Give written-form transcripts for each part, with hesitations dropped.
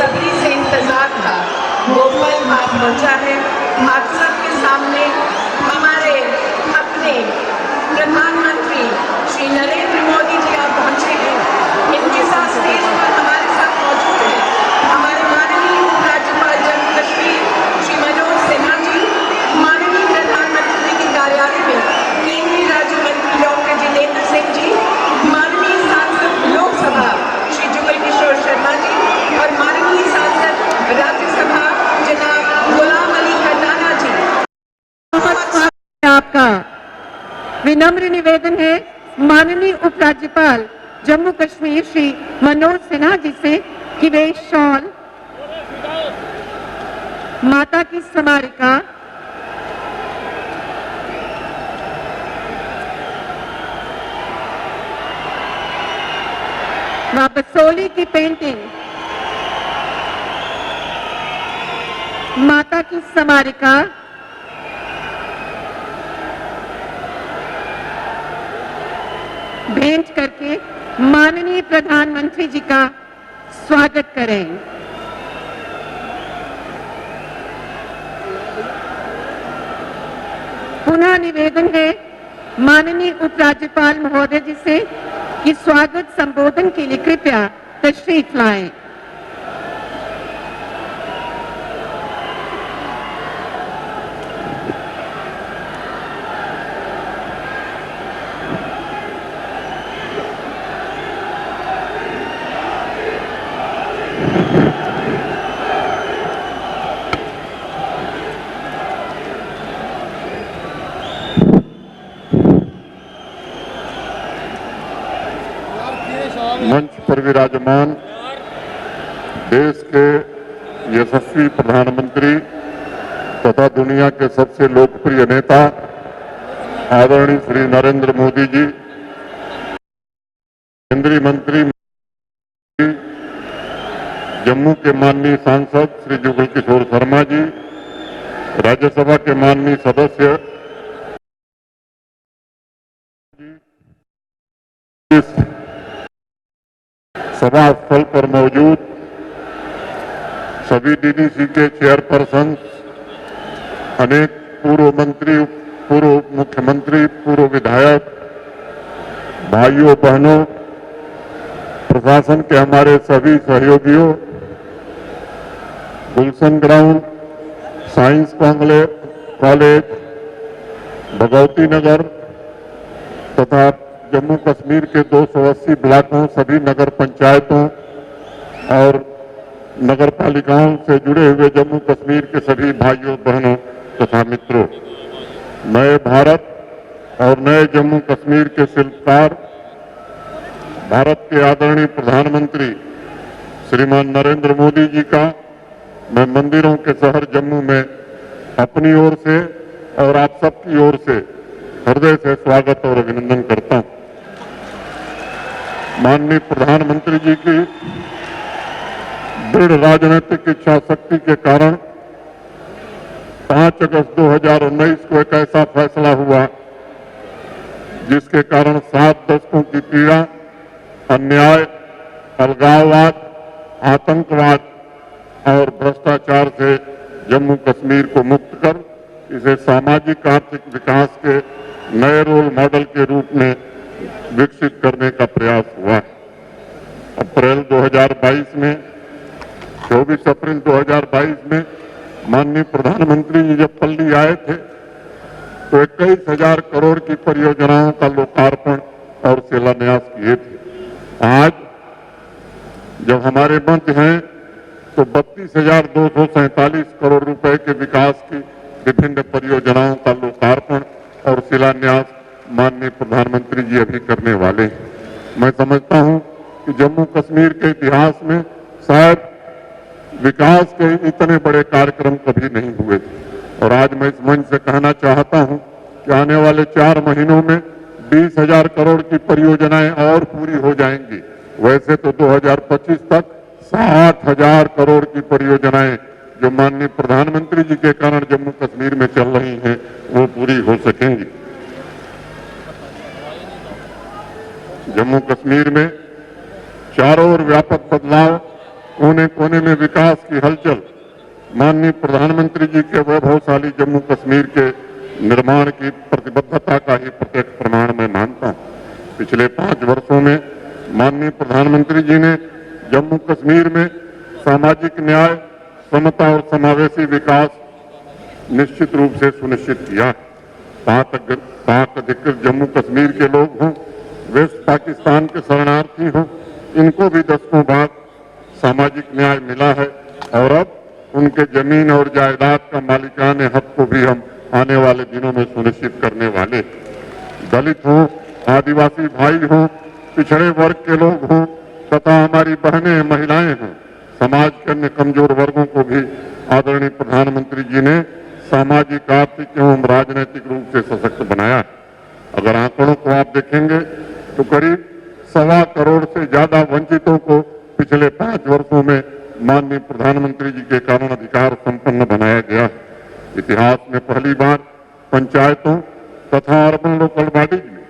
बेसब्री से इंतजार था वो पल आ पहुंचा है। आप सबके सामने हमारे अपने प्रधानमंत्री श्री नरेंद्र मोदी जी आप पहुंचे हैं। इनके साथ स्टेज पर हमारे साथ मौजूद हैं हमारे माननीय उपराज्यपाल जम्मू कश्मीर श्री मनोज सिन्हा जी, माननीय प्रधानमंत्री के कार्यालय में केंद्रीय राज्य मंत्री डॉक्टर जितेंद्र सिंह जी, माननीय सांसद लोकसभा श्री जुगल किशोर शर्मा जी और माननीय सांसद राज्यसभा जनाब गुलाम अली खटाना जी। आपका विनम्र निवेदन है माननीय उपराज्यपाल जम्मू कश्मीर श्री मनोज सिन्हा जी से कि वे शॉल माता की स्मारिका व बसोली की पेंटिंग माता की स्मारिका भेंट करके माननीय प्रधानमंत्री जी का स्वागत करें। पुनः निवेदन है माननीय उपराज्यपाल महोदय जी से कि स्वागत संबोधन के लिए कृपया तशरीफ लाएं। मंच पर विराजमान देश के यशस्वी प्रधानमंत्री तथा दुनिया के सबसे लोकप्रिय नेता आदरणीय श्री नरेंद्र मोदी जी, केंद्रीय मंत्री जम्मू के माननीय सांसद श्री जुगल किशोर शर्मा जी, राज्यसभा के माननीय सदस्य इस सभा स्थल पर मौजूद सभी डीडीसी के चेयरपर्सन, अनेक पूर्व मंत्री, पूर्व मुख्यमंत्री, पूर्व विधायक, भाइयों बहनों, प्रशासन के हमारे सभी सहयोगियों, गुलशन ground, science college, Bhagwati Nagar तथा जम्मू कश्मीर के 280 ब्लॉकों, सभी नगर पंचायतों और नगर पालिकाओं से जुड़े हुए जम्मू कश्मीर के सभी भाइयों बहनों तथा मित्रों, नए भारत और नए जम्मू कश्मीर के शिल्पकार भारत के आदरणीय प्रधानमंत्री श्रीमान नरेंद्र मोदी जी का मैं मंदिरों के शहर जम्मू में अपनी ओर से और आप सबकी ओर से हृदय से स्वागत और अभिनंदन करता हूं। माननीय प्रधानमंत्री जी की दृढ़ राजनीतिक इच्छा शक्ति के कारण 5 अगस्त 2019 को एक ऐसा फैसला हुआ जिसके कारण 7 दशकों की पीड़ा, अन्याय, अलगाववाद, आतंकवाद और भ्रष्टाचार से जम्मू कश्मीर को मुक्त कर इसे सामाजिक आर्थिक विकास के नए रोल मॉडल के रूप में विकसित करने का प्रयास हुआ। अप्रैल 2022 में 24 अप्रैल 2022 में माननीय प्रधानमंत्री जी जब पल्ली आए थे तो 21,000 करोड़ की परियोजनाओं का लोकार्पण और शिलान्यास किए थे। आज जब हमारे मंच हैं तो 32,247 करोड़ रुपए के विकास की विभिन्न परियोजनाओं का लोकार्पण और शिलान्यास माननीय प्रधानमंत्री जी अभी करने वाले हैं। मैं समझता हूं कि जम्मू कश्मीर के इतिहास में शायद विकास के इतने बड़े कार्यक्रम कभी नहीं हुए थे और आज मैं इस मंच से कहना चाहता हूं कि आने वाले 4 महीनों में 20,000 करोड़ की परियोजनाएं और पूरी हो जाएंगी। वैसे तो 2025 तक 60,000 करोड़ की परियोजनाएं जो माननीय प्रधानमंत्री जी के कारण जम्मू कश्मीर में चल रही हैं वो पूरी हो सकेंगी। जम्मू कश्मीर में चारों ओर व्यापक बदलाव कोने कोने में विकास की हलचल माननीय प्रधानमंत्री जी के वैभवशाली जम्मू कश्मीर के निर्माण की प्रतिबद्धता का ही प्रत्यक्ष प्रमाण मैं मानता हूं। पिछले 5 वर्षों में माननीय प्रधानमंत्री जी ने जम्मू कश्मीर में सामाजिक न्याय, समता और समावेशी विकास निश्चित रूप से सुनिश्चित किया। पाक अधिकृत जम्मू कश्मीर के लोग हों, वेस्ट पाकिस्तान के शरणार्थी हों, इनको भी दशकों बाद सामाजिक न्याय मिला है और अब उनके जमीन और जायदाद का मालिकाने हक को भी हम आने वाले दिनों में सुनिश्चित करने वाले। दलित हों, आदिवासी भाई हों, पिछड़े वर्ग के लोग हों तथा हमारी बहनें महिलाएं हों, समाज के अन्य कमजोर वर्गों को भी आदरणीय प्रधानमंत्री जी ने सामाजिक, आर्थिक एवं राजनीतिक रूप से सशक्त बनाया। अगर आंकड़ों को आप देखेंगे तो करीब 1.25 करोड़ से ज्यादा वंचितों को पिछले 5 वर्षों में माननीय प्रधानमंत्री जी के कारण अधिकार संपन्न बनाया गया। इतिहास में पहली बार पंचायतों तथा अर्बन लोकल बॉडीज में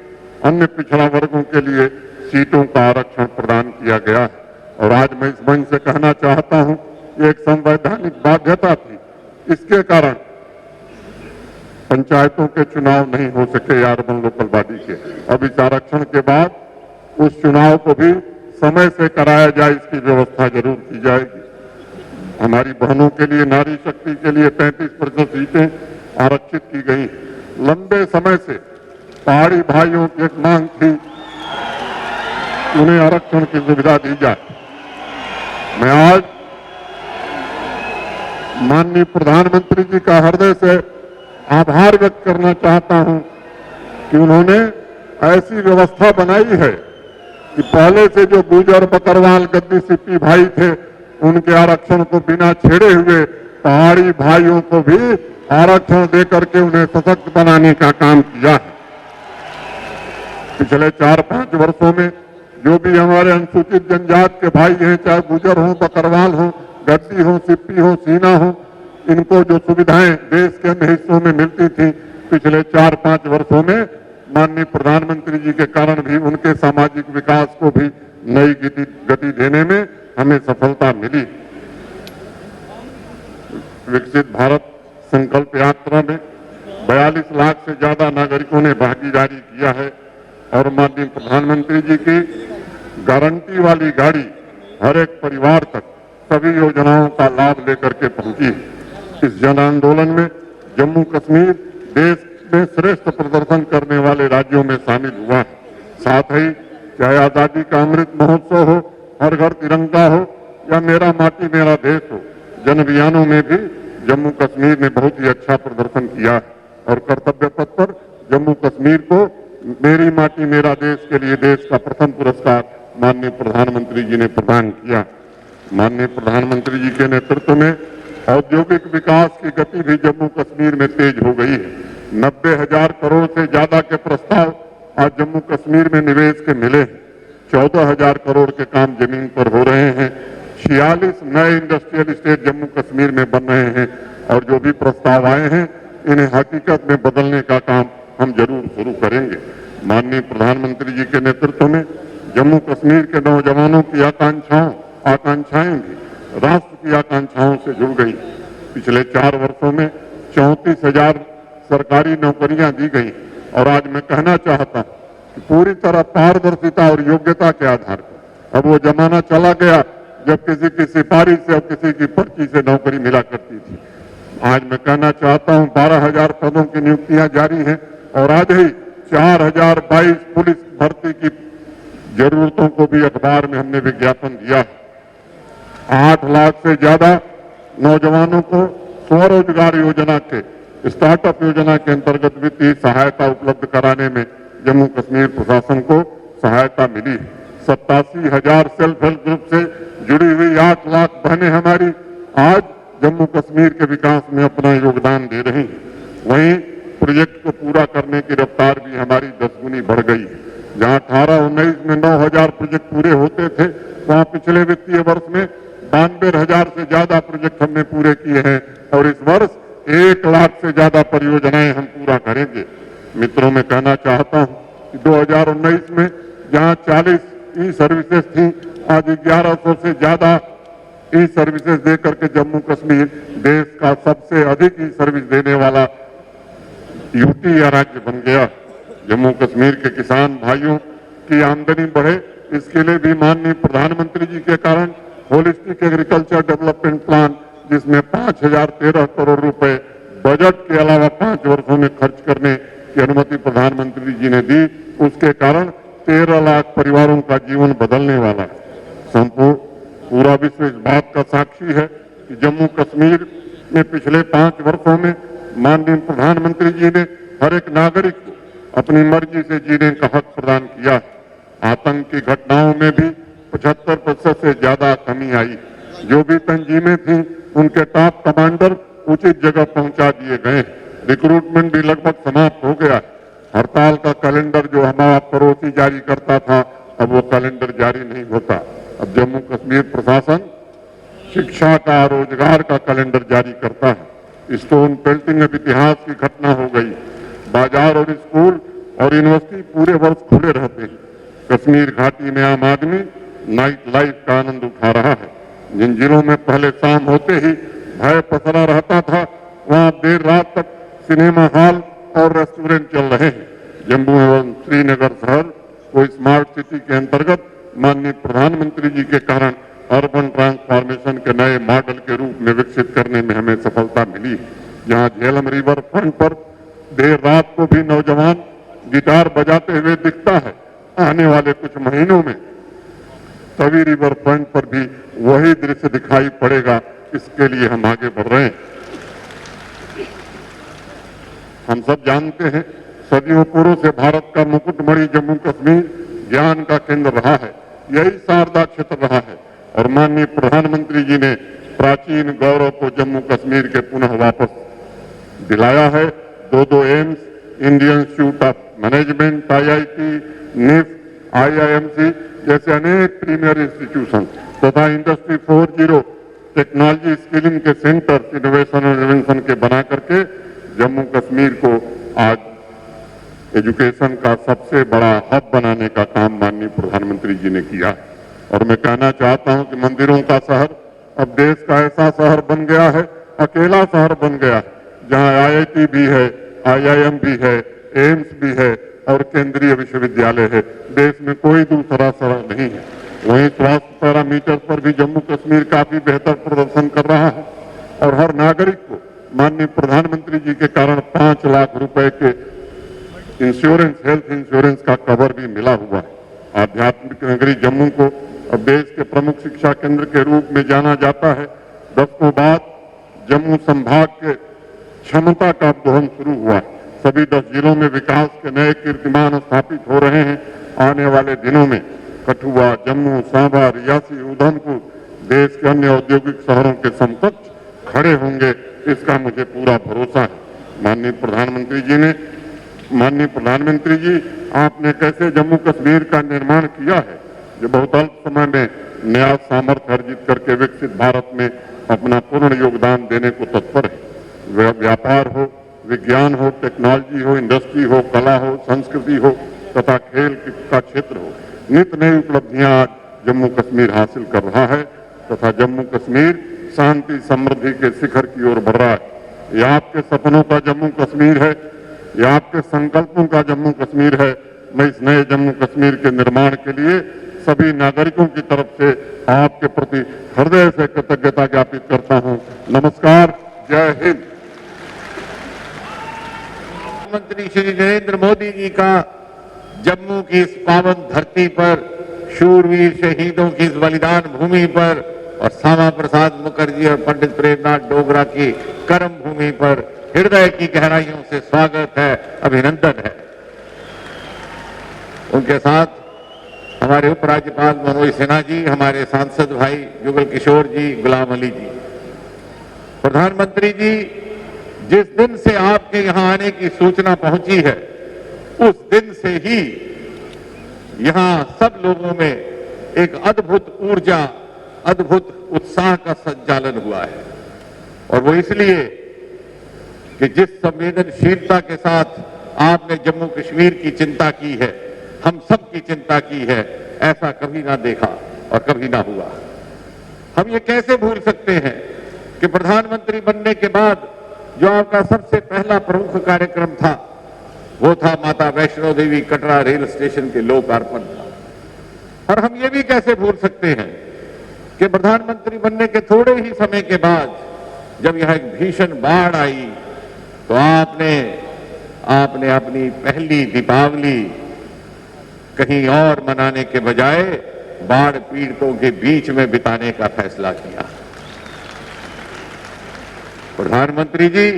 अन्य पिछड़ा वर्गों के लिए सीटों का आरक्षण प्रदान किया गया है। और आज मैं इस मंच से कहना चाहता हूं, ये एक संवैधानिक बाध्यता थी, इसके कारण पंचायतों के चुनाव नहीं हो सके या अर्बन लोकल बॉडी के। अब इस आरक्षण के बाद उस चुनाव को भी समय से कराया जाए, इसकी व्यवस्था जरूर की जाएगी। हमारी बहनों के लिए, नारी शक्ति के लिए 35% सीटें आरक्षित की गई। लंबे समय से पहाड़ी भाइयों की एक मांग थी, उन्हें आरक्षण की सुविधा दी जाए। मैं आज माननीय प्रधानमंत्री जी का हृदय से आभार व्यक्त करना चाहता हूं कि उन्होंने ऐसी व्यवस्था बनाई है कि पहले से जो गुर्जर, बकरवाल, गद्दी, सिप्पी भाई थे, उनके आरक्षण को बिना छेड़े हुए पहाड़ी भाइयों को भी आरक्षण देकर के उन्हें सशक्त बनाने का काम किया है। पिछले 4-5 वर्षों में जो भी हमारे अनुसूचित जनजाति के भाई हैं, चाहे गुर्जर हों, बकरवाल हों, गद्दी हों, सिप्पी हों, सीना हों, इनको जो सुविधाएं देश के अन्य हिस्सों में मिलती थी, पिछले 4-5 वर्षों में माननीय प्रधानमंत्री जी के कारण भी उनके सामाजिक विकास को भी नई गति देने में हमें सफलता मिली। विकसित भारत संकल्प यात्रा में 42 लाख से ज्यादा नागरिकों ने भागीदारी किया है और माननीय प्रधानमंत्री जी की गारंटी वाली गाड़ी हर एक परिवार तक सभी योजनाओं का लाभ लेकर के पहुंची है। इस जन आंदोलन में जम्मू कश्मीर देश में श्रेष्ठ प्रदर्शन करने वाले राज्यों में शामिल हुआ है। साथ ही चाहे आजादी का अमृत महोत्सव हो, हर घर तिरंगा हो या मेरा माटी मेरा देश हो, जन अभियानों में भी जम्मू कश्मीर ने बहुत ही अच्छा प्रदर्शन किया है और कर्तव्य पथ पर जम्मू कश्मीर को मेरी माटी मेरा देश के लिए देश का प्रथम पुरस्कार माननीय प्रधानमंत्री जी ने प्रदान किया। माननीय प्रधानमंत्री जी के नेतृत्व में औद्योगिक विकास की गति भी जम्मू कश्मीर में तेज हो गई है। 90,000 करोड़ से ज्यादा के प्रस्ताव आज जम्मू कश्मीर में निवेश के मिले हैं। 14,000 करोड़ के काम जमीन पर हो रहे हैं। 46 नए इंडस्ट्रियल स्टेट जम्मू कश्मीर में बन रहे हैं और जो भी प्रस्ताव आए हैं इन्हें हकीकत में बदलने का काम हम जरूर शुरू करेंगे। माननीय प्रधानमंत्री जी के नेतृत्व में जम्मू कश्मीर के नौजवानों की आकांक्षाएं भी राष्ट्र की आकांक्षाओं से जुड़ गई। पिछले 4 वर्षों में 34,000 सरकारी नौकरियां दी गई और आज मैं कहना चाहता हूं कि पूरी तरह पारदर्शिता और योग्यता के आधार पर अब वो जमाना चला गया जब किसी की सिफारिश से और किसी की पर्ची से नौकरी मिला करती थी। आज मैं कहना चाहता हूं 12,000 पदों की नियुक्तियां जारी हैं और आज ही 4,022 पुलिस भर्ती की जरूरतों को भी अखबार में हमने विज्ञापन दिया है। 8 लाख से ज्यादा नौजवानों को स्वरोजगार योजना के स्टार्टअप योजना के अंतर्गत वित्तीय सहायता उपलब्ध कराने में जम्मू कश्मीर प्रशासन को सहायता मिली। 87,000 सेल्फ हेल्प ग्रुप से जुड़ी हुई 8 लाख बहनें हमारी आज जम्मू कश्मीर के विकास में अपना योगदान दे रही हैं। वहीं प्रोजेक्ट को पूरा करने की रफ्तार भी हमारी 10 गुनी बढ़ गई है। जहां 18-19 में 9,000 प्रोजेक्ट पूरे होते थे, वहां पिछले वित्तीय वर्ष में 92,000 से ज्यादा प्रोजेक्ट हमने पूरे किए हैं और इस वर्ष 1 लाख से ज्यादा परियोजनाएं हम पूरा करेंगे। मित्रों, मैं कहना चाहता हूं कि 2019 में जहां 40 ई सर्विसेज थी, आज 1100 से ज्यादा ई सर्विसेज दे करके जम्मू कश्मीर देश का सबसे अधिक ई सर्विस देने वाला यूटी या राज्य बन गया। जम्मू कश्मीर के किसान भाइयों की आमदनी बढ़े, इसके लिए भी माननीय प्रधानमंत्री जी के कारण होलिस्टिक एग्रीकल्चर डेवलपमेंट प्लान, जिसमें 5013 करोड़ रुपए बजट के अलावा 5 वर्षों में खर्च करने की अनुमति प्रधानमंत्री जी ने दी, उसके कारण 13 लाख परिवारों का जीवन बदलने वाला है। संपूर्ण पूरा विश्व इस बात का साक्षी है कि जम्मू कश्मीर में पिछले 5 वर्षों में माननीय प्रधानमंत्री जी ने हर एक नागरिक को अपनी मर्जी से जीने का हक प्रदान किया। आतंक की घटनाओं में भी 75% से ज्यादा कमी आई। जो भी तंजीमें थीं, उनके टॉप कमांडर उचित जगह पहुंचा दिए गए। रिक्रूटमेंट भी लगभग समाप्त हो गया। हड़ताल का कैलेंडर जो हमारा पड़ोसी जारी करता था, अब वो कैलेंडर जारी नहीं होता। अब जम्मू कश्मीर प्रशासन शिक्षा का, रोजगार का कैलेंडर जारी करता है। स्टोन पेल्टिंग अब इतिहास की घटना हो गई। बाजार और स्कूल और यूनिवर्सिटी पूरे वर्ष खुले रहते हैं। कश्मीर घाटी में आम आदमी नाइट लाइफ का आनंद उठा रहा है। जिन जिलों में पहले शाम होते ही भय पसरा रहता था, वहां देर रात तक सिनेमा हॉल और रेस्टोरेंट चल रहे हैं। जम्मू एवं श्रीनगर शहर को स्मार्ट सिटी के अंतर्गत माननीय प्रधानमंत्री जी के कारण अर्बन ट्रांसफॉर्मेशन के नए मॉडल के रूप में विकसित करने में हमें सफलता मिली। जहां झेलम रिवर फ्रंट पर देर रात को भी नौजवान गिटार बजाते हुए दिखता है, आने वाले कुछ महीनों में तवी रिवर फ्रंट पर भी वही दृश्य दिखाई पड़ेगा। इसके लिए हम आगे बढ़ रहे हैं। हम सब जानते हैं, सदियों पूर्व से भारत का मुकुटमणि जम्मू कश्मीर ज्ञान का केंद्र रहा है। यही शारदा क्षेत्र रहा है और माननीय प्रधानमंत्री जी ने प्राचीन गौरव को जम्मू कश्मीर के पुनः वापस दिलाया है। 2 AIIMS, Indian institute of management, IIT, NIFT, IIMC जैसे अनेक प्रीमियर इंस्टीट्यूशन तथा इंडस्ट्री 4.0 टेक्नोलॉजी स्किलिंग के सेंटर इनोवेशन और इन्वेंशन के बना करके जम्मू कश्मीर को आज एजुकेशन का सबसे बड़ा हब बनाने का काम माननीय प्रधानमंत्री जी ने किया। और मैं कहना चाहता हूं कि मंदिरों का शहर अब देश का ऐसा शहर बन गया है, अकेला शहर बन गया है, जहां IIT भी है, IIM भी है, एम्स भी है और केंद्रीय विश्वविद्यालय है। देश में कोई दूसरा शहर नहीं है। वहीं स्वास्थ्य पैरामीटर पर भी जम्मू कश्मीर काफी बेहतर प्रदर्शन कर रहा है और हर नागरिक को माननीय प्रधानमंत्री जी के कारण 5 लाख रुपए के इंश्योरेंस, हेल्थ इंश्योरेंस का कवर भी मिला हुआ है। आध्यात्मिक नगरी जम्मू को अब देश के प्रमुख शिक्षा केंद्र के रूप में जाना जाता है। दशकों बाद जम्मू संभाग के क्षमता का दोहन शुरू हुआ। सभी 10 जिलों में विकास के नए कीर्तिमान स्थापित हो रहे हैं। आने वाले दिनों में कठुआ, जम्मू, सांबा, रियासी, उधमपुर देश के अन्य औद्योगिक शहरों के समकक्ष खड़े होंगे, इसका मुझे पूरा भरोसा है। माननीय प्रधानमंत्री जी, आपने कैसे जम्मू कश्मीर का निर्माण किया है, जो बहुत अल्प समय में नया सामर्थ्य अर्जित करके विकसित भारत में अपना पूर्ण योगदान देने को तत्पर है। व्यापार हो, विज्ञान हो, टेक्नोलॉजी हो, इंडस्ट्री हो, कला हो, संस्कृति हो तथा खेल का क्षेत्र हो, नित नई उपलब्धियां आज जम्मू कश्मीर हासिल कर रहा है तथा जम्मू कश्मीर शांति समृद्धि के शिखर की ओर बढ़ रहा है। यह आपके सपनों का जम्मू कश्मीर है, यह आपके संकल्पों का जम्मू कश्मीर है। मैं इस नए जम्मू कश्मीर के निर्माण के लिए सभी नागरिकों की तरफ से आपके प्रति हृदय से कृतज्ञता ज्ञापित करता हूं। नमस्कार, जय हिंद। प्रधानमंत्री श्री नरेंद्र मोदी जी का जम्मू की इस पावन धरती पर, शूरवीर शहीदों की इस बलिदान भूमि पर और श्यामा प्रसाद मुखर्जी और पंडित प्रेमनाथ डोगरा की कर्म भूमि पर हृदय की गहराइयों से स्वागत है, अभिनंदन है। उनके साथ हमारे उपराज्यपाल मनोज सिन्हा जी, हमारे सांसद भाई जुगल किशोर जी, गुलाम अली जी। प्रधानमंत्री जी, जिस दिन से आपके यहां आने की सूचना पहुंची है, उस दिन से ही यहां सब लोगों में एक अद्भुत ऊर्जा, अद्भुत उत्साह का संचालन हुआ है। और वो इसलिए कि जिस संवेदनशीलता के साथ आपने जम्मू कश्मीर की चिंता की है, हम सब की चिंता की है, ऐसा कभी ना देखा और कभी ना हुआ। हम ये कैसे भूल सकते हैं कि प्रधानमंत्री बनने के बाद जो आपका सबसे पहला प्रमुख कार्यक्रम था वो था माता वैष्णो देवी कटरा रेल स्टेशन के लोकार्पण का। और हम ये भी कैसे भूल सकते हैं कि प्रधानमंत्री बनने के थोड़े ही समय के बाद जब यह एक भीषण बाढ़ आई तो आपने अपनी पहली दीपावली कहीं और मनाने के बजाय बाढ़ पीड़ितों के बीच में बिताने का फैसला किया। प्रधानमंत्री जी,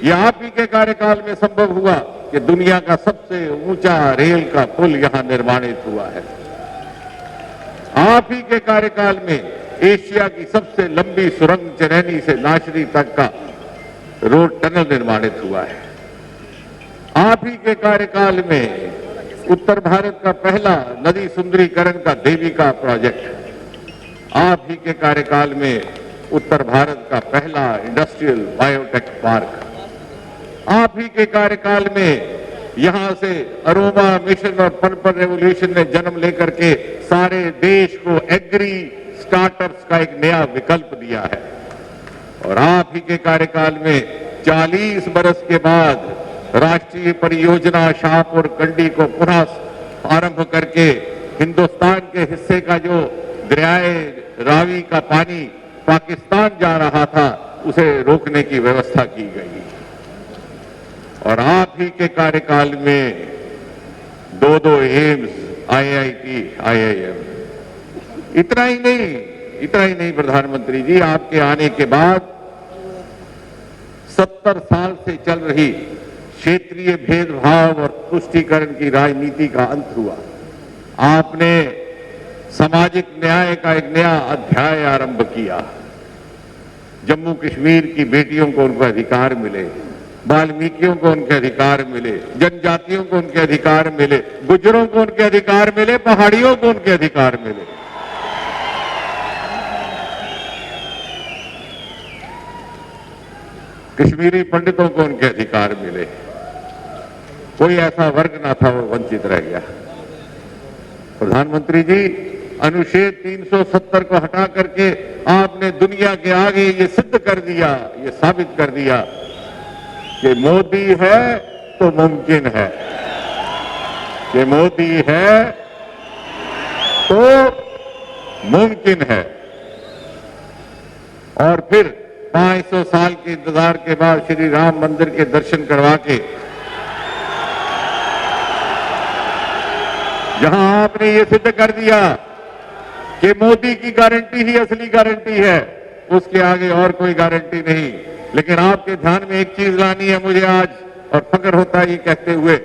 यह आप ही के कार्यकाल में संभव हुआ कि दुनिया का सबसे ऊंचा रेल का पुल यहां निर्माणित हुआ है। आप ही के कार्यकाल में एशिया की सबसे लंबी सुरंग चरैनी से लाशरी तक का रोड टनल निर्माणित हुआ है। आप ही के कार्यकाल में उत्तर भारत का पहला नदी सुंदरीकरण का देविका प्रोजेक्ट, आप ही के कार्यकाल में उत्तर भारत का पहला इंडस्ट्रियल बायोटेक पार्क, आप ही के कार्यकाल में यहां से अरोमा मिशन और पर्पल रेवोल्यूशन ने जन्म लेकर के सारे देश को एग्री स्टार्टअप्स का एक नया विकल्प दिया है। और आप ही के कार्यकाल में 40 बरस के बाद राष्ट्रीय परियोजना शाहपुर कंडी को पुनः आरंभ करके हिंदुस्तान के हिस्से का जो दरियाए रावी का पानी पाकिस्तान जा रहा था उसे रोकने की व्यवस्था की गई। और आप ही के कार्यकाल में दो एम्स, IIT, IIM। इतना ही नहीं प्रधानमंत्री जी, आपके आने के बाद 70 साल से चल रही क्षेत्रीय भेदभाव और तुष्टीकरण की राजनीति का अंत हुआ। आपने सामाजिक न्याय का एक नया अध्याय आरंभ किया। जम्मू कश्मीर की बेटियों को उनका अधिकार मिले, वाल्मीकियों को उनके अधिकार मिले, जनजातियों को उनके अधिकार मिले, गुज्जरों को उनके अधिकार मिले, पहाड़ियों को उनके अधिकार मिले। कश्मीरी पंडितों को उनके अधिकार मिले। कोई ऐसा वर्ग ना था वो वंचित रह गया। प्रधानमंत्री जी, अनुच्छेद 370 को हटा करके आपने दुनिया के आगे ये सिद्ध कर दिया, ये साबित कर दिया कि मोदी है तो मुमकिन है, कि मोदी है तो मुमकिन है। और फिर 500 साल के इंतजार के बाद श्री राम मंदिर के दर्शन करवा के जहां आपने ये सिद्ध कर दिया कि मोदी की गारंटी ही असली गारंटी है, उसके आगे और कोई गारंटी नहीं। लेकिन आपके ध्यान में एक चीज लानी है मुझे आज, और फख्र होता है ये कहते हुए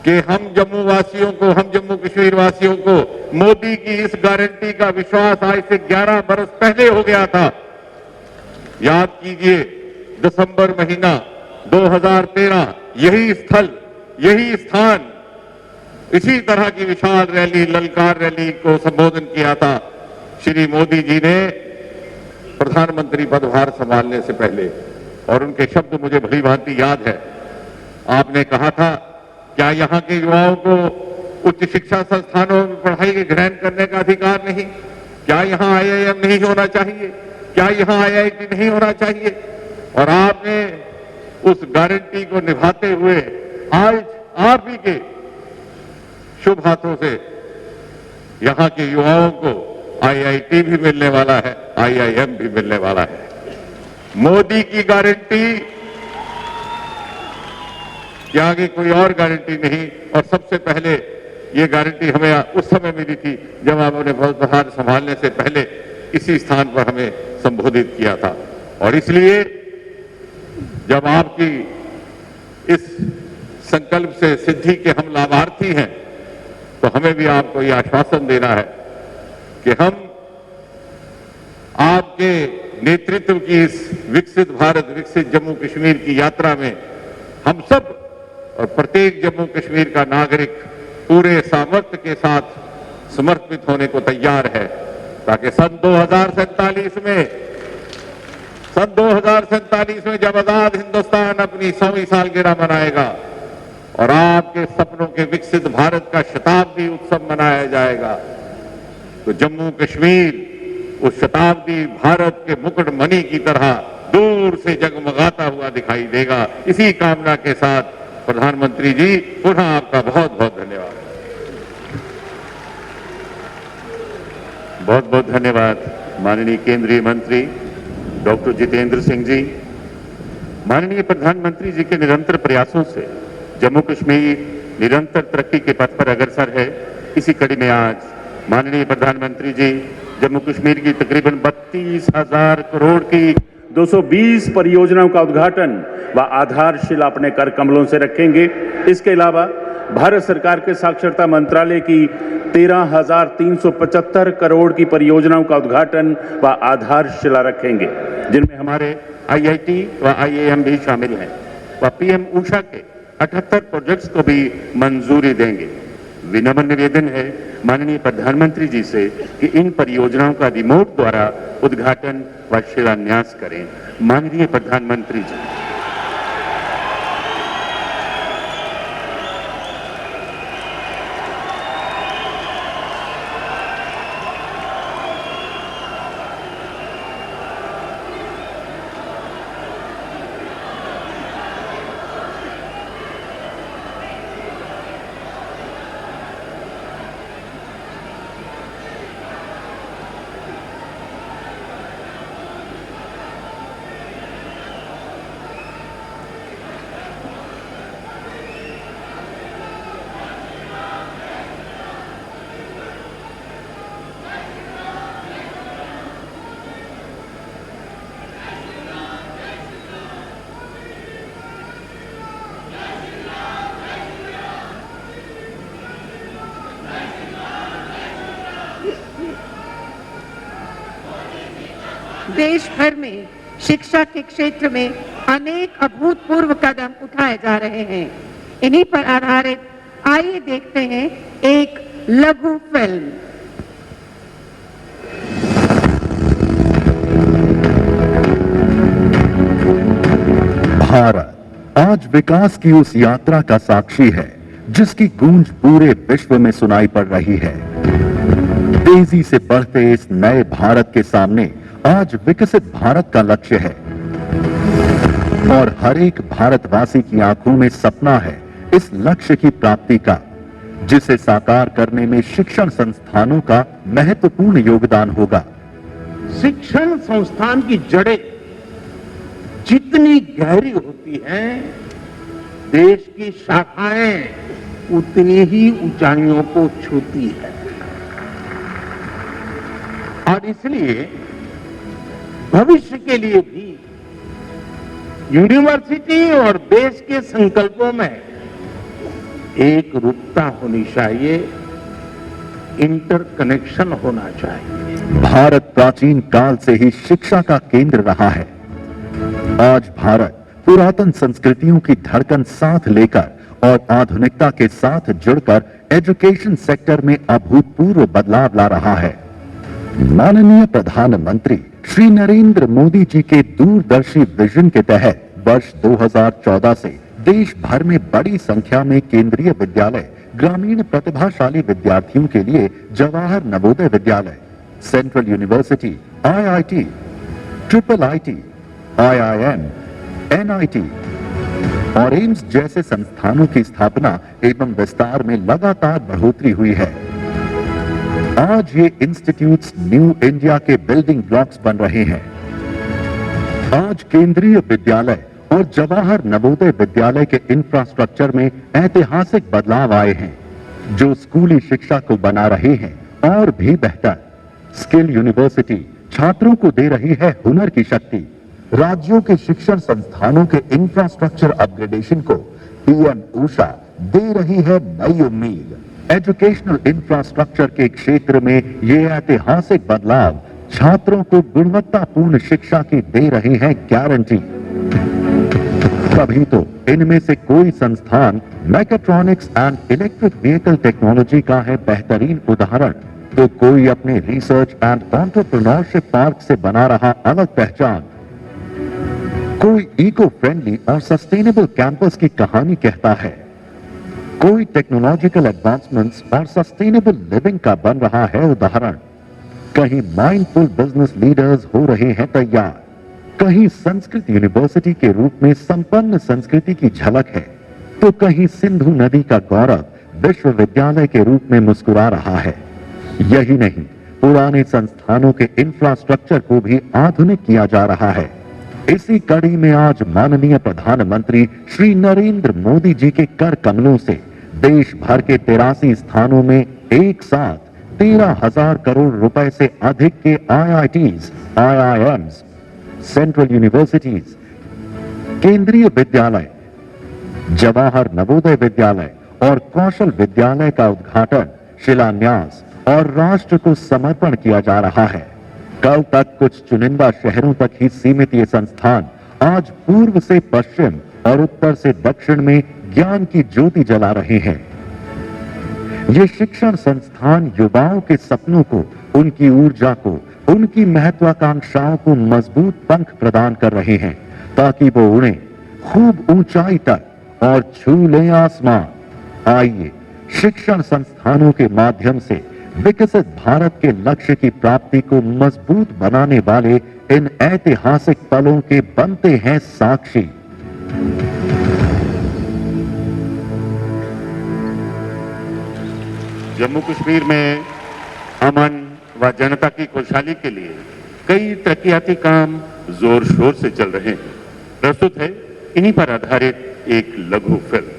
कि हम जम्मू वासियों को, हम जम्मू कश्मीर वासियों को मोदी की इस गारंटी का विश्वास आज से 11 बरस पहले हो गया था। याद कीजिए, दिसंबर महीना 2013, यही स्थल, यही स्थान, इसी तरह की विशाल रैली, ललकार रैली को संबोधन किया था श्री मोदी जी ने प्रधानमंत्री पदभार संभालने से पहले। और उनके शब्द मुझे भली भांति याद है। आपने कहा था, क्या यहां के युवाओं को उच्च शिक्षा संस्थानों में पढ़ाई ग्रहण करने का अधिकार नहीं? क्या यहां IIM नहीं होना चाहिए? क्या यहां IIT नहीं होना चाहिए? और आपने उस गारंटी को निभाते हुए आज आप ही के शुभ हाथों से यहां के युवाओं को IIT भी मिलने वाला है, IIM भी मिलने वाला है। मोदी की गारंटी के आगे कोई और गारंटी नहीं। और सबसे पहले ये गारंटी हमें उस समय मिली थी जब आपने पदभार संभालने से पहले इसी स्थान पर हमें संबोधित किया था। और इसलिए जब आपकी इस संकल्प से सिद्धि के हम लाभार्थी हैं तो हमें भी आपको ये आश्वासन देना है कि हम आपके नेतृत्व की इस विकसित भारत, विकसित जम्मू कश्मीर की यात्रा में हम सब और प्रत्येक जम्मू कश्मीर का नागरिक पूरे सामर्थ्य के साथ समर्पित होने को तैयार है, ताकि सन 2047 में जब आजाद हिंदुस्तान अपनी 100वीं सालगिरह मनाएगा और आपके सपनों के विकसित भारत का शताब्दी उत्सव मनाया जाएगा, तो जम्मू कश्मीर उस शताब्दी भारत के मुकुटमणि की तरह दूर से जगमगाता हुआ दिखाई देगा। इसी कामना के साथ प्रधानमंत्री जी पुनः आपका बहुत बहुत धन्यवाद। बहुत बहुत धन्यवाद माननीय केंद्रीय मंत्री डॉक्टर जितेंद्र सिंह जी। माननीय प्रधानमंत्री जी के निरंतर प्रयासों से जम्मू कश्मीर निरंतर तरक्की के पथ पर अग्रसर है। इसी कड़ी में आज माननीय प्रधानमंत्री जी जम्मू कश्मीर की तकरीबन 32,000 करोड़ की 220 परियोजनाओं का उद्घाटन व आधारशिला अपने कर कमलों से रखेंगे। इसके अलावा भारत सरकार के साक्षरता मंत्रालय की 13,375 करोड़ की परियोजनाओं का उद्घाटन व आधारशिला रखेंगे, जिनमें हमारे IIT व IIM भी शामिल हैं व PM ऊषा के 78 प्रोजेक्ट्स को भी मंजूरी देंगे। विनम्र निवेदन है माननीय प्रधानमंत्री जी से कि इन परियोजनाओं का रिमोट द्वारा उद्घाटन व शिलान्यास करें। माननीय प्रधानमंत्री जी। देश भर में शिक्षा के क्षेत्र में अनेक अभूतपूर्व कदम उठाए जा रहे हैं। इन्हीं पर आधारित आइए देखते हैं एक लघु फिल्म। भारत आज विकास की उस यात्रा का साक्षी है जिसकी गूंज पूरे विश्व में सुनाई पड़ रही है। तेजी से बढ़ते इस नए भारत के सामने आज विकसित भारत का लक्ष्य है और हर एक भारतवासी की आंखों में सपना है इस लक्ष्य की प्राप्ति का, जिसे साकार करने में शिक्षण संस्थानों का महत्वपूर्ण योगदान होगा। शिक्षण संस्थान की जड़ें जितनी गहरी होती हैं, देश की शाखाएं उतनी ही ऊंचाइयों को छूती है और इसलिए भविष्य के लिए भी यूनिवर्सिटी और देश के संकल्पों में एक रूपता होनी चाहिए, इंटरकनेक्शन होना चाहिए। भारत प्राचीन काल से ही शिक्षा का केंद्र रहा है। आज भारत पुरातन संस्कृतियों की धड़कन साथ लेकर और आधुनिकता के साथ जुड़कर एजुकेशन सेक्टर में अभूतपूर्व बदलाव ला रहा है। माननीय प्रधानमंत्री श्री नरेंद्र मोदी जी के दूरदर्शी विजन के तहत वर्ष 2014 से देश भर में बड़ी संख्या में केंद्रीय विद्यालय ग्रामीण प्रतिभाशाली विद्यार्थियों के लिए Jawahar Navodaya Vidyalaya, central university, IIT, IIIT, IIM, NIT और एम्स जैसे संस्थानों की स्थापना एवं विस्तार में लगातार बढ़ोतरी हुई है। आज ये इंस्टीट्यूट्स न्यू इंडिया के बिल्डिंग ब्लॉक्स बन रहे हैं। आज केंद्रीय विद्यालय और जवाहर नवोदय विद्यालय के इंफ्रास्ट्रक्चर में ऐतिहासिक बदलाव आए हैं, जो स्कूली शिक्षा को बना रहे हैं और भी बेहतर। स्किल यूनिवर्सिटी छात्रों को दे रही है हुनर की शक्ति। राज्यों के शिक्षण संस्थानों के इंफ्रास्ट्रक्चर अपग्रेडेशन को PM ऊषा दे रही है नई उम्मीद। एजुकेशनल इंफ्रास्ट्रक्चर के क्षेत्र में ये ऐतिहासिक बदलाव छात्रों को गुणवत्तापूर्ण शिक्षा की दे रहे हैं गारंटी। तभी तो इनमें से कोई संस्थान mechatronics and electric vehicle technology का है बेहतरीन उदाहरण, तो कोई अपने रिसर्च एंड एंटरप्रेन्योरशिप पार्क से बना रहा अलग पहचान। कोई इको फ्रेंडली और सस्टेनेबल कैंपस की कहानी कहता है। कोई टेक्नोलॉजिकल एडवांसमेंट्स और सस्टेनेबल लिविंग का बन रहा है उदाहरण। कहीं माइंडफुल बिजनेस लीडर्स हो रहे हैं तैयार, कहीं संस्कृत यूनिवर्सिटी के रूप में संपन्न संस्कृति की झलक है, तो कहीं सिंधु नदी का गौरव विश्वविद्यालय के रूप में मुस्कुरा रहा है। यही नहीं, पुराने संस्थानों के इंफ्रास्ट्रक्चर को भी आधुनिक किया जा रहा है। इसी कड़ी में आज माननीय प्रधानमंत्री श्री नरेंद्र मोदी जी के कर कमलों से देश भर के 83 स्थानों में एक साथ 13,000 करोड़ रुपए से अधिक के IITs, IIMs, सेंट्रल यूनिवर्सिटीज, केंद्रीय विद्यालय, जवाहर नवोदय विद्यालय और कौशल विद्यालय का उद्घाटन, शिलान्यास और राष्ट्र को समर्पण किया जा रहा है। कल तक कुछ चुनिंदा शहरों तक ही सीमित ये संस्थान आज पूर्व से पश्चिम और उत्तर से दक्षिण में ज्ञान की ज्योति जला रहे हैं। ये शिक्षण संस्थान युवाओं के सपनों को, उनकी ऊर्जा को, उनकी महत्वाकांक्षाओं को मजबूत पंख प्रदान कर रहे हैं ताकि वो उड़ें खूब ऊंचाई तक और छू लें आसमान। आइए शिक्षण संस्थानों के माध्यम से विकसित भारत के लक्ष्य की प्राप्ति को मजबूत बनाने वाले इन ऐतिहासिक पलों के बनते हैं साक्षी। जम्मू कश्मीर में अमन व जनता की खुशहाली के लिए कई तरक्याती काम जोर शोर से चल रहे हैं। प्रस्तुत है इन्हीं पर आधारित एक लघु फिल्म।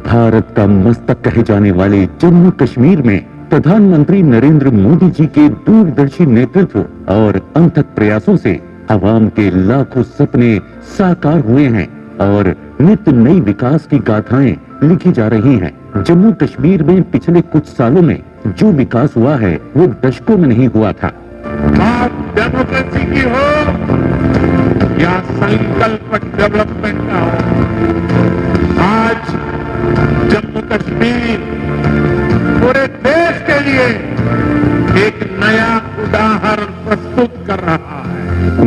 भारत का मस्तक कहे जाने वाले जम्मू कश्मीर में प्रधानमंत्री नरेंद्र मोदी जी के दूरदर्शी नेतृत्व और अथक प्रयासों से आवाम के लाखों सपने साकार हुए हैं और नित्य नई विकास की गाथाएं लिखी जा रही हैं। जम्मू कश्मीर में पिछले कुछ सालों में जो विकास हुआ है वो दशकों में नहीं हुआ था। बात डेमोक्रेसी की हो या संकल्प डेवलपमेंट का हो, आज जम्मू कश्मीर पूरे देश के लिए एक नया उदाहरण प्रस्तुत कर रहा है।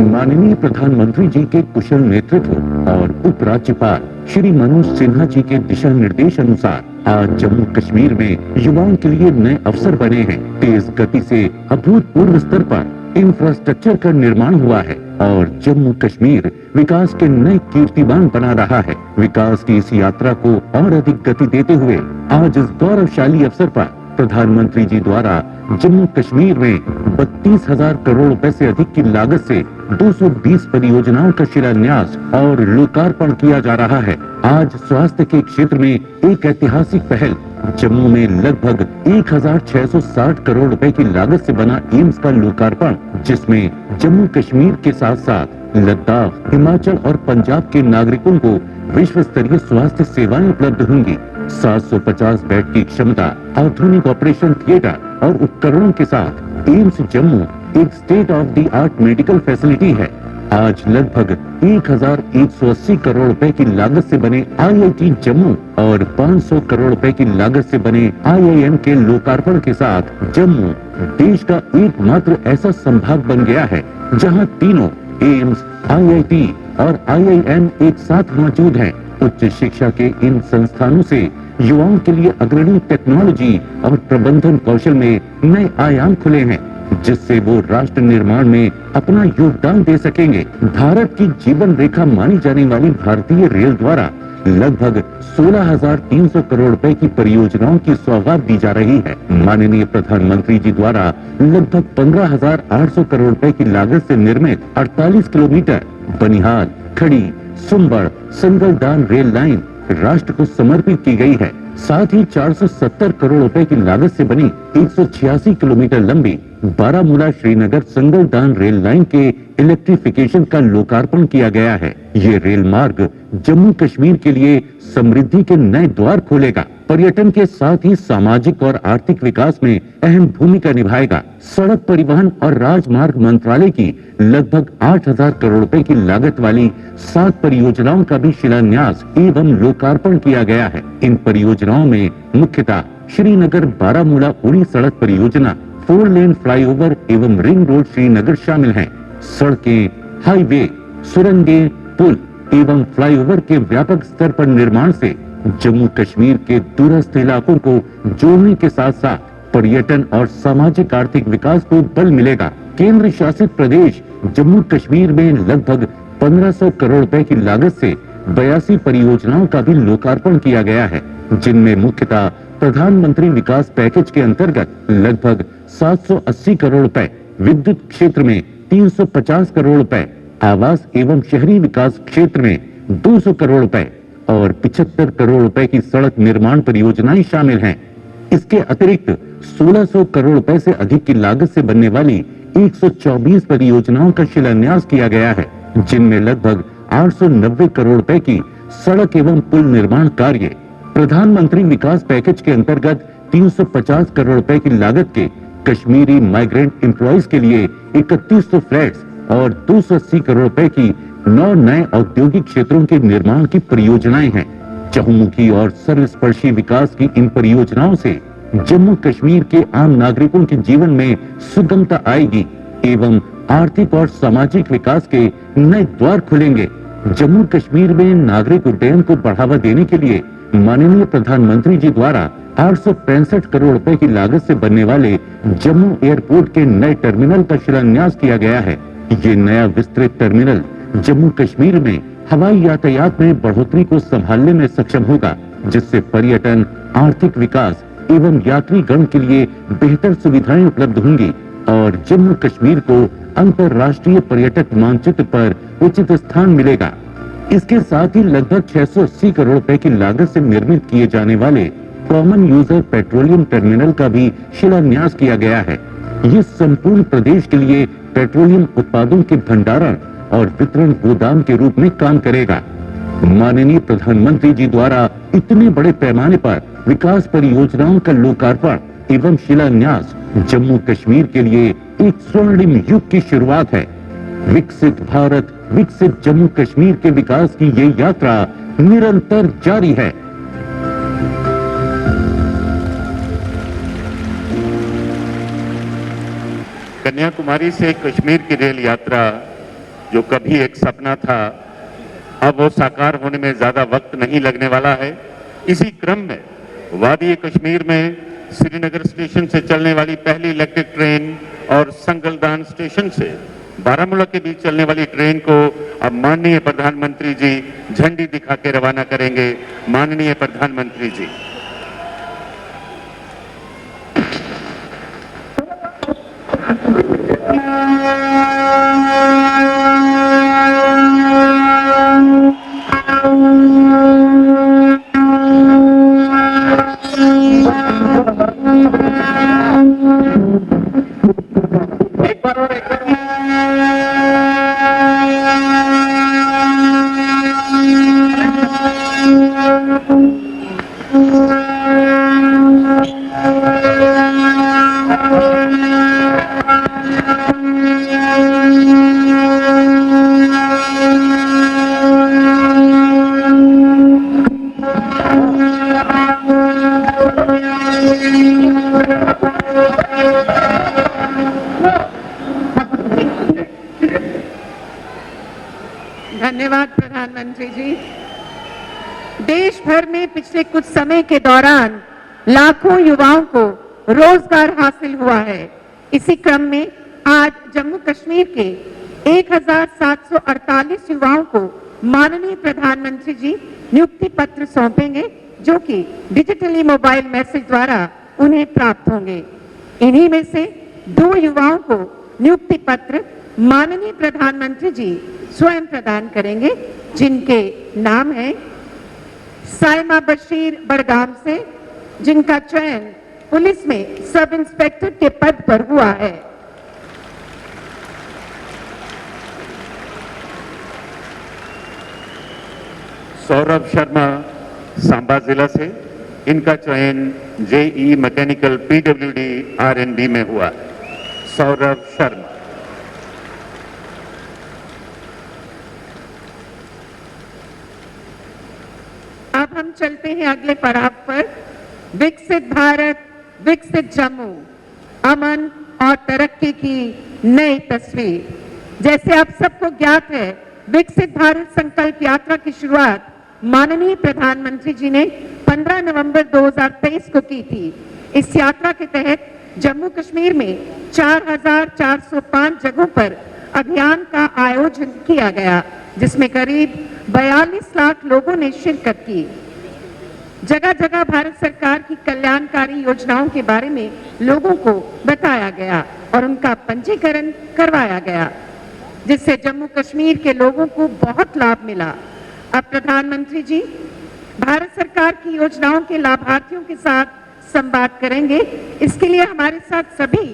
माननीय प्रधानमंत्री जी के कुशल नेतृत्व और उपराज्यपाल श्री मनोज सिन्हा जी के दिशा निर्देश अनुसार आज जम्मू कश्मीर में युवाओं के लिए नए अवसर बने हैं। तेज गति से अभूतपूर्व स्तर पर इंफ्रास्ट्रक्चर का निर्माण हुआ है और जम्मू कश्मीर विकास के नए कीर्तिमान बना रहा है। विकास की इस यात्रा को और अधिक गति देते हुए आज इस गौरवशाली अवसर पर प्रधानमंत्री जी द्वारा जम्मू कश्मीर में 32,000 करोड़ रुपए से अधिक की लागत से 220 परियोजनाओं का शिलान्यास और लोकार्पण किया जा रहा है। आज स्वास्थ्य के क्षेत्र में एक ऐतिहासिक पहल, जम्मू में लगभग 1,660 करोड़ रुपए की लागत से बना एम्स का लोकार्पण, जिसमें जम्मू कश्मीर के साथ साथ लद्दाख, हिमाचल और पंजाब के नागरिकों को विश्व स्तरीय स्वास्थ्य सेवाएं उपलब्ध होंगी। 750 बेड की क्षमता, आधुनिक ऑपरेशन थिएटर और उपकरणों के साथ एम्स जम्मू एक state of the art medical facility है। आज लगभग 1,180 करोड़ रुपए की लागत से बने IIT जम्मू और 500 करोड़ रुपए की लागत से बने IIM के लोकार्पण के साथ जम्मू देश का एकमात्र ऐसा संभाग बन गया है जहां तीनों एम्स, IIT और IIM एक साथ मौजूद हैं। उच्च शिक्षा के इन संस्थानों से युवाओं के लिए अग्रणी टेक्नोलॉजी और प्रबंधन कौशल में नए आयाम खुले हैं, जिससे वो राष्ट्र निर्माण में अपना योगदान दे सकेंगे। भारत की जीवन रेखा मानी जाने वाली भारतीय रेल द्वारा लगभग 16,300 करोड़ रुपए की परियोजनाओं की सौगात दी जा रही है। माननीय प्रधानमंत्री जी द्वारा लगभग 15,800 करोड़ रुपए की लागत से निर्मित 48 किलोमीटर बनिहाल, खड़ी, सुंबड़, संगलदान रेल लाइन राष्ट्र को समर्पित की गई है। साथ ही 470 करोड़ रुपए की लागत से बनी 186 किलोमीटर लंबी बारामूला श्रीनगर संगलदान रेल लाइन के इलेक्ट्रिफिकेशन का लोकार्पण किया गया है। ये रेल मार्ग जम्मू कश्मीर के लिए समृद्धि के नए द्वार खोलेगा, पर्यटन के साथ ही सामाजिक और आर्थिक विकास में अहम भूमिका निभाएगा। सड़क परिवहन और राजमार्ग मंत्रालय की लगभग 8,000 करोड़ रुपए की लागत वाली 7 परियोजनाओं का भी शिलान्यास एवं लोकार्पण किया गया है। इन परियोजनाओं में मुख्यतः श्रीनगर बारामूला उड़ी सड़क परियोजना, 4 लेन फ्लाईओवर एवं रिंग रोड श्रीनगर शामिल हैं। सड़कें, हाईवे, सुरंगें, पुल एवं फ्लाईओवर के व्यापक स्तर पर निर्माण से जम्मू कश्मीर के दूरस्थ इलाकों को जोड़ने के साथ साथ पर्यटन और सामाजिक आर्थिक विकास को बल मिलेगा। केंद्र शासित प्रदेश जम्मू कश्मीर में लगभग 1500 करोड़ रुपए की लागत से 82 परियोजनाओं का भी लोकार्पण किया गया है, जिनमें मुख्यतः प्रधानमंत्री विकास पैकेज के अंतर्गत लगभग 780 करोड़ रुपए, विद्युत क्षेत्र में 350 करोड़ रुपए, आवास एवं शहरी विकास क्षेत्र में 200 करोड़ रुपए और 75 करोड़ रुपए की सड़क निर्माण परियोजनाएं शामिल हैं। इसके अतिरिक्त 1600 करोड़ रुपए से अधिक की लागत से बनने वाली 124 परियोजनाओं का शिलान्यास किया गया है, जिनमें लगभग 890 करोड़ रुपए की सड़क एवं पुल निर्माण कार्य, प्रधानमंत्री विकास पैकेज के अंतर्गत 350 करोड़ रुपए की लागत के कश्मीरी माइग्रेंट एम्प्लॉइज के लिए 3100 फ्लैट्स और 280 करोड़ रुपए की 9 नए औद्योगिक क्षेत्रों के निर्माण की परियोजनाएं हैं। चहुमुखी और सर्वस्पर्शी विकास की इन परियोजनाओं से जम्मू कश्मीर के आम नागरिकों के जीवन में सुगमता आएगी एवं आर्थिक और सामाजिक विकास के नए द्वार खुलेंगे। जम्मू कश्मीर में नागरिक उड्डयन को बढ़ावा देने के लिए माननीय प्रधानमंत्री जी द्वारा 865 करोड़ रुपए की लागत से बनने वाले जम्मू एयरपोर्ट के नए टर्मिनल का शिलान्यास किया गया है। ये नया विस्तृत टर्मिनल जम्मू कश्मीर में हवाई यातायात में बढ़ोतरी को संभालने में सक्षम होगा, जिससे पर्यटन, आर्थिक विकास एवं यात्री गण के लिए बेहतर सुविधाएं उपलब्ध होंगी और जम्मू कश्मीर को अंतर्राष्ट्रीय पर्यटक मानचित्र पर उचित स्थान मिलेगा। इसके साथ ही लगभग 680 करोड़ रुपए की लागत से निर्मित किए जाने वाले कॉमन यूजर पेट्रोलियम टर्मिनल का भी शिलान्यास किया गया है। ये संपूर्ण प्रदेश के लिए पेट्रोलियम उत्पादों के भंडारण और वितरण गोदाम के रूप में काम करेगा। माननीय प्रधानमंत्री जी द्वारा इतने बड़े पैमाने पर विकास परियोजनाओं का लोकार्पण एवं शिलान्यास जम्मू कश्मीर के लिए एक स्वर्णिम युग की शुरुआत है। विकसित भारत, विकसित जम्मू कश्मीर के विकास की ये यात्रा निरंतर जारी है। कन्याकुमारी से कश्मीर की रेल यात्रा जो कभी एक सपना था, अब वो साकार होने में ज्यादा वक्त नहीं लगने वाला है। इसी क्रम में वादी कश्मीर में श्रीनगर स्टेशन से चलने वाली पहली इलेक्ट्रिक ट्रेन और संगलदान स्टेशन से बारामूला के बीच चलने वाली ट्रेन को अब माननीय प्रधानमंत्री जी झंडी दिखा के रवाना करेंगे। माननीय प्रधानमंत्री जी। धन्यवाद प्रधानमंत्री जी। देश भर में पिछले कुछ समय के दौरान लाखों युवाओं को रोजगार हासिल हुआ है। इसी क्रम में आज जम्मू कश्मीर के 1748 युवाओं को माननीय प्रधानमंत्री जी नियुक्ति पत्र सौंपेंगे, जो कि डिजिटली मोबाइल मैसेज द्वारा उन्हें प्राप्त होंगे। इन्हीं में से 2 युवाओं को नियुक्ति पत्र माननीय प्रधानमंत्री जी स्वयं प्रदान करेंगे, जिनके नाम हैं साइमा बशीर बड़गाम से, जिनका चयन पुलिस में सब इंस्पेक्टर के पद पर हुआ है। सौरभ शर्मा सांबा जिला से, इनका चयन जेई मैकेनिकल PWD R&D में हुआ। सौरभ शर्मा। अब हम चलते हैं अगले पड़ाव पर। विकसित भारत, विकसित जम्मू, अमन और तरक्की की नई तस्वीर। जैसे आप सबको ज्ञात है, विकसित भारत संकल्प यात्रा की शुरुआत माननीय प्रधानमंत्री जी ने 15 नवंबर 2023 को की थी। इस यात्रा के तहत जम्मू कश्मीर में 4,405 जगहों पर अभियान का आयोजन किया गया, जिसमें करीब 42 लाख लोगों ने शिरकत की। जगह जगह भारत सरकार की कल्याणकारी योजनाओं के बारे में लोगों को बताया गया और उनका पंजीकरण करवाया गया, जिससे जम्मू कश्मीर के लोगों को बहुत लाभ मिला। अब प्रधानमंत्री जी भारत सरकार की योजनाओं के लाभार्थियों के साथ संवाद करेंगे। इसके लिए हमारे साथ सभी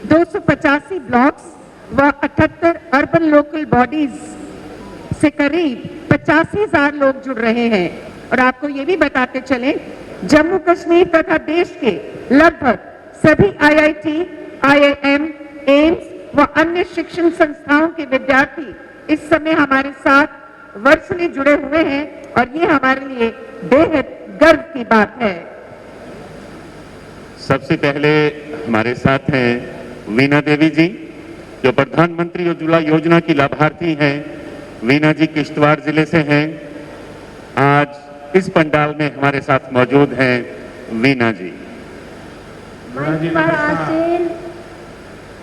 285 ब्लॉक्स व 78 अर्बन लोकल बॉडीज से करीब 85,000 लोग जुड़ रहे हैं। और आपको ये भी बताते चलें, जम्मू कश्मीर तथा देश के लगभग सभी IIT, IIM, एम्स व अन्य शिक्षण संस्थाओं के विद्यार्थी इस समय हमारे साथ वर्चुअली जुड़े हुए हैं और ये हमारे लिए बेहद गर्व की बात है। सबसे पहले हमारे साथ हैं वीना देवी जी, जो प्रधानमंत्री उज्ज्वला योजना की लाभार्थी हैं। वीना जी किश्तवाड़ जिले से हैं। आज इस पंडाल में हमारे साथ मौजूद हैं वीना जी।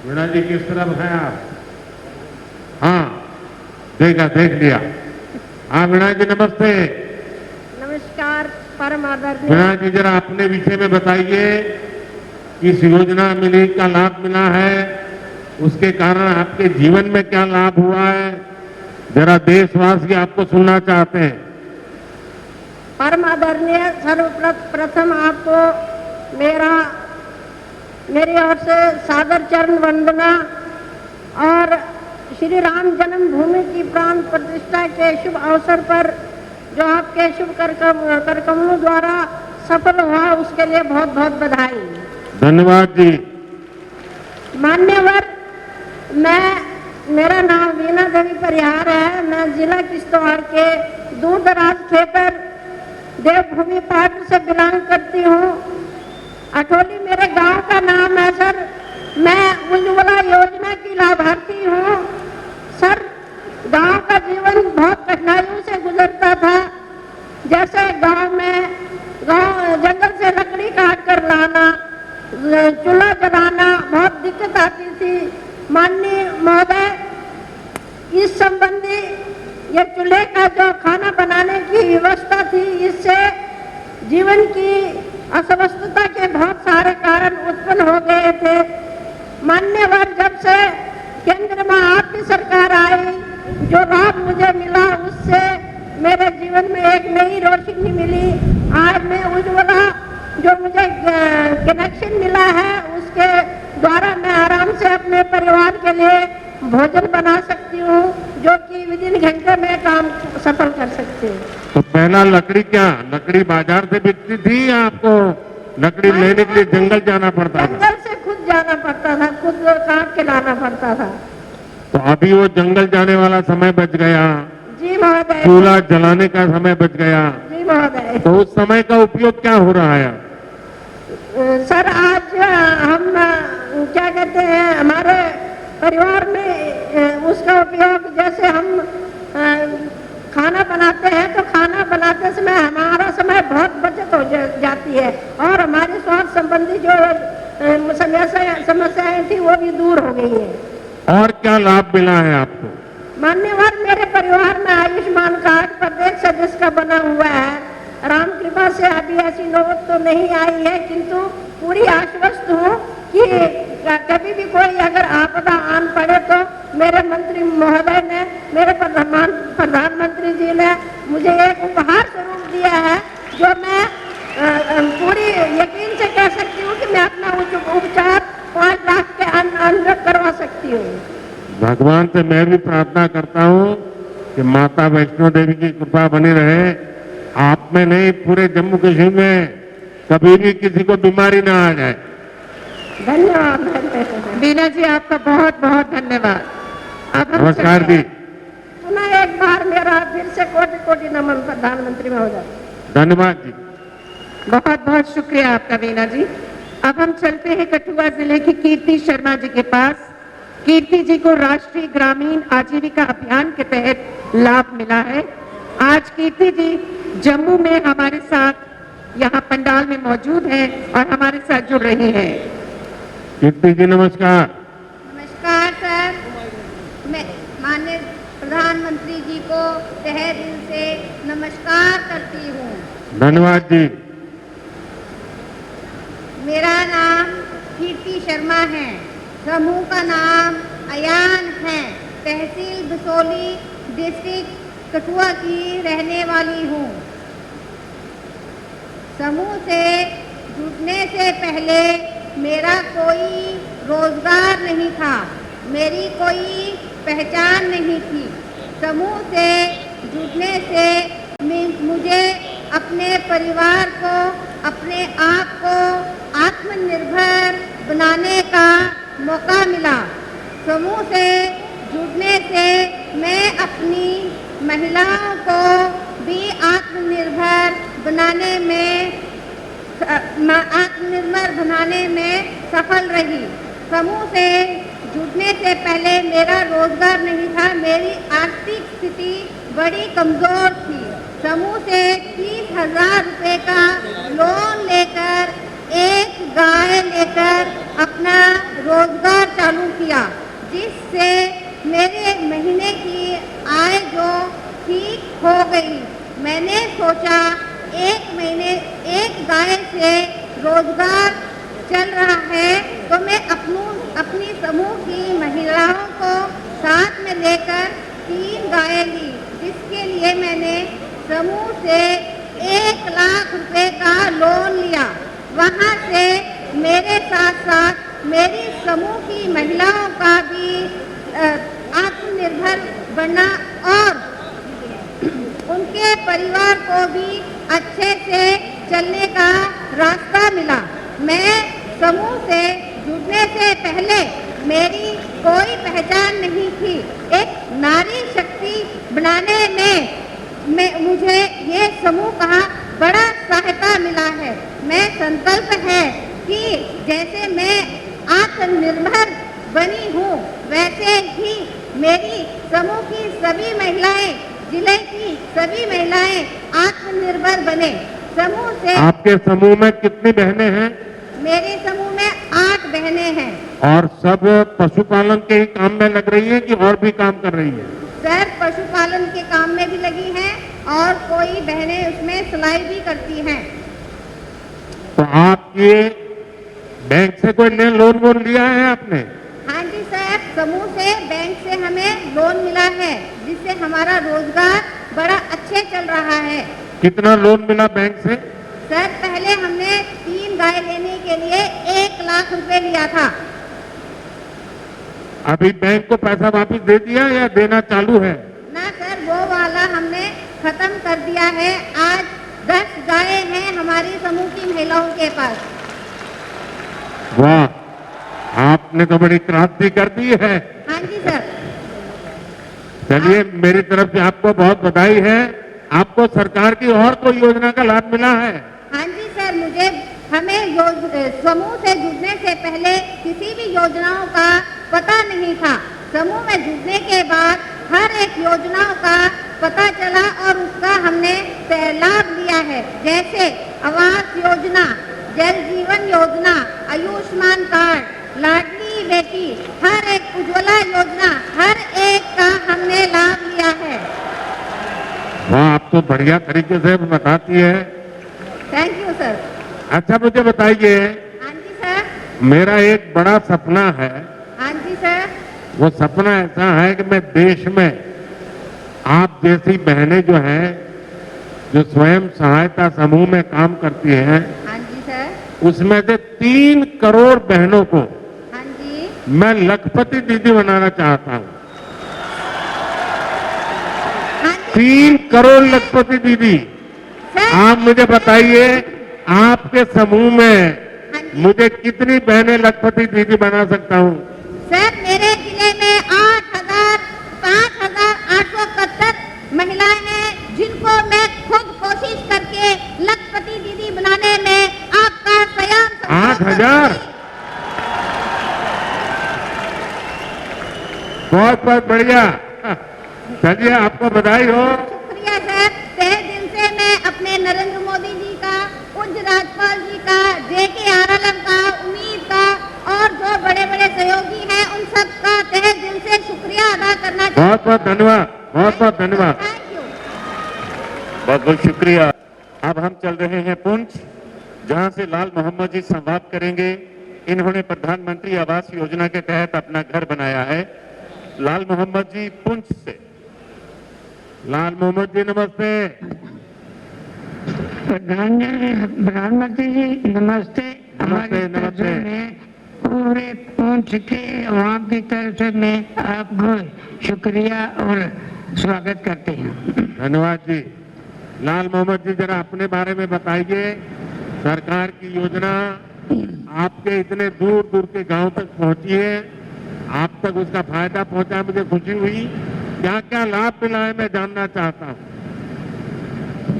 वीना जी किस तरफ हैं आप? हाँ, देख लिया। हाँ वीना जी नमस्ते। नमस्कार परम आदरणीय। वीना जी जरा अपने विषय में बताइए, इस योजना मिली का लाभ मिला है, उसके कारण आपके जीवन में क्या लाभ हुआ है, जरा देशवासी आपको सुनना चाहते हैं। परम आदरणीय, सर्वप्रथम आपको मेरी ओर से सादर चरण वंदना और श्री राम जन्मभूमि की प्राण प्रतिष्ठा के शुभ अवसर पर जो आपके शुभ कार्यक्रमों द्वारा सफल हुआ, उसके लिए बहुत बहुत बधाई। धन्यवाद जी। मान्यवर, मेरा नाम वीना देवी परिहार है। मैं जिला किश्तवाड़ के दूर दराज खेतर देवभूमि पात्र से बिलोंग करती हूँ। अठोली मेरे गांव का नाम है सर। मैं उज्ज्वला योजना की लाभार्थी हूँ सर। गांव का जीवन बहुत कठिनाइयों से गुजरता था। जैसे गांव जंगल से लकड़ी काट कर लाना, चूल्हा जलाना, बहुत दिक्कत आती थी। माननीय महोदय, इस संबंधी ये चूल्हे का जो खाना बनाने की व्यवस्था थी, इससे जीवन की अस्वस्थता के बहुत सारे कारण उत्पन्न हो गए थे। मान्यवर, जब से केंद्र में आपकी सरकार आई, जो लाभ मुझे मिला, उससे मेरे जीवन में एक नई रोशनी मिली। आज मैं उज्ज्वला जो मुझे कनेक्शन मिला है, उसके द्वारा मैं आराम से अपने परिवार के लिए भोजन बना सकती हूँ, जो कि विदिन घंटे में काम सफल कर सकती हूँ। तो पहला लकड़ी बाजार से बिकती थी या आपको लकड़ी लेने के लिए जंगल जाना पड़ता था? जंगल से खुद जाना पड़ता था, खुद काट के लाना पड़ता था। तो अभी वो जंगल जाने वाला समय बच गया, जी महोदय। चूल्हा जलाने का समय बच गया। जी महोदय। तो उस समय का उपयोग क्या हो रहा है? सर, आज हम क्या कहते हैं, हमारे परिवार में उसका उपयोग, जैसे हम खाना बनाते हैं तो खाना बनाते समय हमारा समय बहुत बचत हो जाती है और हमारे स्वास्थ्य संबंधी जो समस्याएं थी वो भी दूर हो गई है। और क्या लाभ मिला है आपको? मान्यवर, मेरे परिवार में आयुष्मान कार्ड प्रत्येक सदस्य का बना हुआ है। राम कृपा से अभी ऐसी नौबत तो नहीं आई है, किंतु पूरी आश्वस्त हूँ कि कभी भी कोई अगर आपदा आन पड़े तो मेरे मंत्री महोदय ने, मेरे प्रधानमंत्री जी ने मुझे एक उपहार स्वरूप दिया है, जो मैं पूरी यकीन से कह सकती हूँ कि मैं अपना उपचार 5 लाख के अंदर करवा सकती हूँ। भगवान से मैं भी प्रार्थना करता हूँ कि माता वैष्णो देवी की कृपा बनी रहे, आप में नहीं, पूरे जम्मू कश्मीर में कभी भी किसी को बीमारी ना आ जाए। धन्यवाद वीना जी, आपका बहुत बहुत धन्यवाद। अब हम नमस्कार जी। पुनः एक बार मेरा फिर से कोटि कोटि नमन प्रधानमंत्री महोदय। धन्यवाद जी। बहुत बहुत शुक्रिया आपका वीना जी। अब हम चलते हैं कठुआ जिले की कीर्ति शर्मा जी के पास। कीर्ति जी को राष्ट्रीय ग्रामीण आजीविका अभियान के तहत लाभ मिला है। आज कीर्ति जी जम्मू में हमारे साथ यहाँ पंडाल में मौजूद हैं और हमारे साथ जुड़ रही हैं। कीर्ति जी नमस्कार। नमस्कार सर, मैं माननीय प्रधानमंत्री जी को तहे दिल से नमस्कार करती हूँ। धन्यवाद जी। मेरा नाम कीर्ति शर्मा है, समूह का नाम अयान है, तहसील बसोली, डिस्ट्रिक्ट कठुआ की रहने वाली हूँ। समूह से जुड़ने से पहले मेरा कोई रोजगार नहीं था, मेरी कोई पहचान नहीं थी। समूह से जुड़ने से मुझे अपने परिवार को, अपने आप को आत्मनिर्भर बनाने का मौका मिला। समूह से जुड़ने से मैं अपनी महिलाओं को भी आत्मनिर्भर बनाने में सफल रही। समूह से जुड़ने से पहले मेरा रोजगार नहीं था, मेरी आर्थिक स्थिति बड़ी कमजोर थी। समूह से 30,000 रुपए का लोन लेकर एक गाय लेकर अपना रोजगार चालू किया, जिससे मेरे महीने की आय जो ठीक हो गई। मैंने सोचा एक गाय से रोजगार चल रहा है तो मैं अपनी समूह की महिलाओं को साथ में लेकर 3 गायें ली, जिसके लिए मैंने समूह से 1 लाख रुपए का लोन लिया। वहाँ से मेरे साथ साथ मेरी समूह की महिलाओं का भी आत्मनिर्भर बनना और उनके परिवार को भी अच्छे से चलने का रास्ता मिला। मैं समूह से जुड़ने से पहले मेरी कोई पहचान नहीं थी। एक नारी शक्ति बनाने में मुझे ये समूह का बड़ा सहायता मिला है। मैं संकल्प है कि जैसे मैं आत्मनिर्भर बनी हूँ, वैसे ही मेरी समूह की सभी महिलाएं, जिले की सभी महिलाएं आत्मनिर्भर बने। समूह से आपके समूह में कितनी बहनें हैं? मेरे समूह में 8 बहनें हैं। और सब पशुपालन के ही काम में लग रही है कि और भी काम कर रही है? सर, पशुपालन के काम में भी लगी हैं और कोई बहनें उसमें सिलाई भी करती हैं। तो आप ये बैंक से कोई लोन वोन लिया है आपने? हाँ जी सर, समूह से बैंक से हमें लोन मिला है, जिससे हमारा रोजगार बड़ा अच्छे चल रहा है। कितना लोन मिला बैंक से? सर, पहले हमने 3 गाय लेने के लिए 1 लाख रुपए लिया था। अभी बैंक को पैसा वापस दे दिया या देना चालू है? ना सर, वो वाला हमने खत्म कर दिया है। आज 10 गायें हैं हमारी समूह की महिलाओं के पास। वाह, आपने तो बड़ी क्रांति कर दी है। हाँ जी सर। चलिए, मेरी तरफ से आपको बहुत बधाई है। आपको सरकार की और कोई योजना का लाभ मिला है? हाँ जी सर, हमें समूह से जुड़ने से पहले किसी भी योजनाओं का पता नहीं था। समूह में जुड़ने के बाद हर एक योजनाओं का पता चला और उसका हमने लाभ लिया है। जैसे आवास योजना, जल जीवन योजना, आयुष्मान कार्ड, लाडली बेटी, हर एक उज्ज्वला योजना, हर एक का हमने लाभ लिया है। वाह, आप तो बढ़िया तरीके से बताती है। Thank you sir. अच्छा, मुझे बताइए, हाँ जी सर। मेरा एक बड़ा सपना है। हाँ जी सर। वो सपना ऐसा है कि मैं देश में आप जैसी बहनें जो हैं, जो स्वयं सहायता समूह में काम करती हैं, हाँ जी सर। उसमें से 3 करोड़ बहनों को हाँ जी। मैं लखपति दीदी बनाना चाहता हूँ। हाँ जी 3 करोड़ लखपति दीदी। सर। आप मुझे बताइए, आपके समूह में हाँ जी। मुझे कितनी बहनें लखपति दीदी बना सकता हूँ? सर, मेरे जिले में 5,871 महिलाएं हैं, जिनको मैं खुद कोशिश करके लखपति दीदी बनाने में आपका स्वयं 8,000? बहुत बहुत बढ़िया। चलिए, आपको बधाई हो। शुक्रिया सर। तहे दिल से मैं बहुत बहुत धन्यवाद, बहुत बहुत धन्यवाद, बहुत बहुत शुक्रिया। अब हम चल रहे हैं पुंछ, जहां से लाल मोहम्मद जी संवाद करेंगे। इन्होंने प्रधानमंत्री आवास योजना के तहत अपना घर बनाया है। लाल मोहम्मद जी पुंछ से। लाल मोहम्मद जी नमस्ते। प्रधानमंत्री जी नमस्ते। नमस्ते, नमस्ते। पूरे पुंछ के आवाम की तरफ से मैं आपको शुक्रिया और स्वागत करते हैं। धन्यवाद जी। लाल मोहम्मद जी जरा अपने बारे में बताइए। सरकार की योजना आपके इतने दूर दूर के गांव तक पहुंची है, आप तक उसका फायदा पहुंचा, मुझे खुशी हुई। क्या क्या लाभ मिला है मैं जानना चाहता हूं।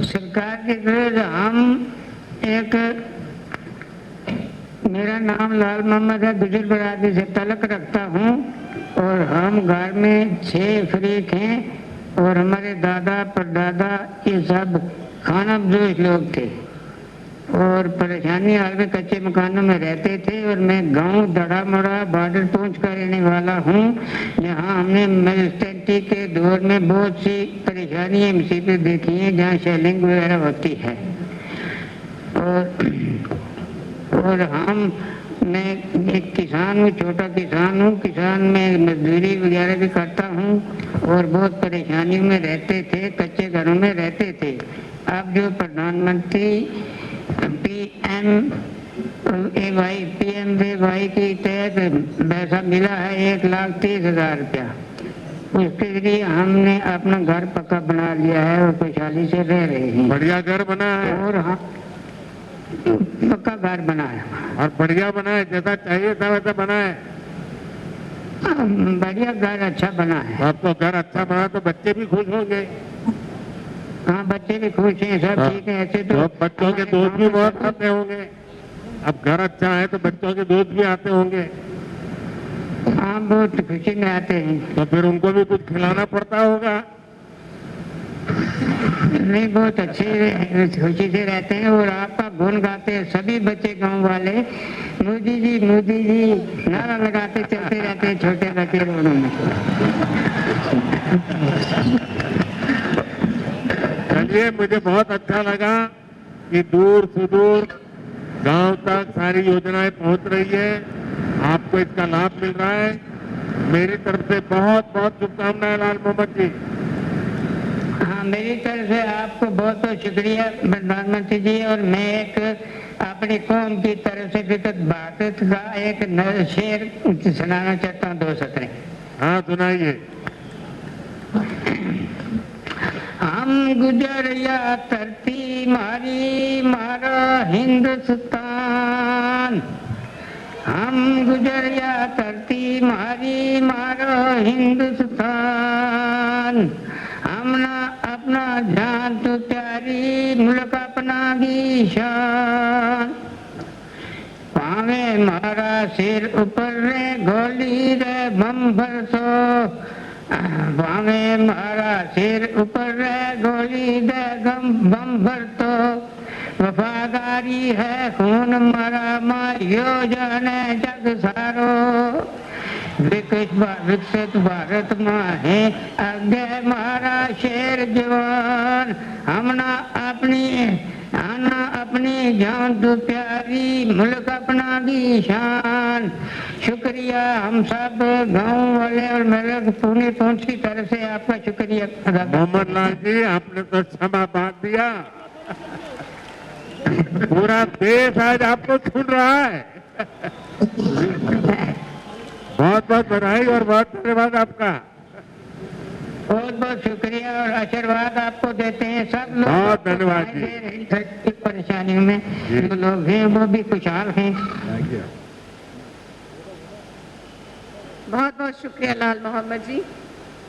सरकार के विरुद्ध हम एक, मेरा नाम लाल मोहम्मद है, गुजर बरादरी से तलक रखता हूँ और हम घर में 6 फरीक हैं और हमारे दादा परदादा ये सब खानाबदोश लोग थे और परेशानी हाल में कच्चे मकानों में रहते थे। और मैं गांव दड़ा मोड़ा बॉर्डर पुंछ का रहने वाला हूं, जहां हमने मजिस्ट्रेटी के दौर में बहुत सी परेशानियां मुसीबतें देखी हैं, जहां शेलिंग वगैरह होती है। और मैं एक किसान हूँ, छोटा किसान हूँ। किसान में मजदूरी वगैरह भी करता हूँ और बहुत परेशानियों में रहते थे, कच्चे घरों में रहते थे। अब जो प्रधानमंत्री PMAY के तहत पैसा मिला है 1,30,000 रुपया, उसके लिए हमने अपना घर पक्का बना लिया है और खुशहाली से रह रहे हैं। बढ़िया घर बना है और हाँ, पक्का घर बना है और बढ़िया बना है, जैसा चाहिए था वैसा बना है। बढ़िया घर अच्छा बना है। आपको घर अच्छा बना तो बच्चे भी खुश होंगे। हाँ, बच्चे भी खुश हैं, सब ठीक है। ऐसे तो बच्चों के दोस्त भी बहुत आते होंगे। अब घर अच्छा है तो बच्चों के दोस्त भी आते होंगे। हाँ, बहुत खुशी में आते हैं। तो फिर उनको भी कुछ खिलाना पड़ता होगा। नहीं, बहुत अच्छे खुशी से रहते हैं और आपका गुण गाते हैं सभी बच्चे गांव वाले। मोदी जी नारा लगाते चलते रहते हैं छोटे बच्चे रोडों में। चलिए, मुझे बहुत अच्छा लगा कि दूर सुदूर गांव तक सारी योजनाएं पहुंच रही है, आपको इसका लाभ मिल रहा है। मेरी तरफ से बहुत बहुत शुभकामनाएं लाल मोहम्मद जी। हाँ, मेरी तरफ से आपको बहुत बहुत शुक्रिया प्रधानमंत्री जी। और मैं एक अपनी कौम की तरफ से विकसित भारत का एक नया शेर सुनाना चाहता हूँ, 2 सतरें। हाँ, सुनाइए। हम गुजरिया धरती मारी मारा हिंदुस्तान, हम गुजरिया धरती मारी मारा हिंदुस्तान, हमना अपना जान तो प्यारी मुल्क अपना की शान, पावे मारा सिर ऊपर रे गोली रे बम बरसो, पावे मारा सिर ऊपर रे गोली दे बम भरतो, वफादारी है खून मारा मारियो जाने जग सारो, विकसित भारत माँ है आगे मारा शेर जवान, हमना अपनी जान तो प्यारी मुल्क अपना की शान। शुक्रिया, हम सब गांव वाले और मेरे पूरी पहुंच की तरफ से आपका शुक्रिया अदा। मोहम्मद लाल जी, आपने तो क्षमा बात दिया। पूरा देश आज आपको सुन रहा है। बहुत बहुत बधाई और बहुत धन्यवाद आपका। बहुत बहुत शुक्रिया और आशीर्वाद आपको देते हैं सब लोग। बहुत धन्यवाद जी। परेशानियों में जो लोग हैं वो भी खुशहाल हैं। बहुत बहुत शुक्रिया लाल मोहम्मद जी।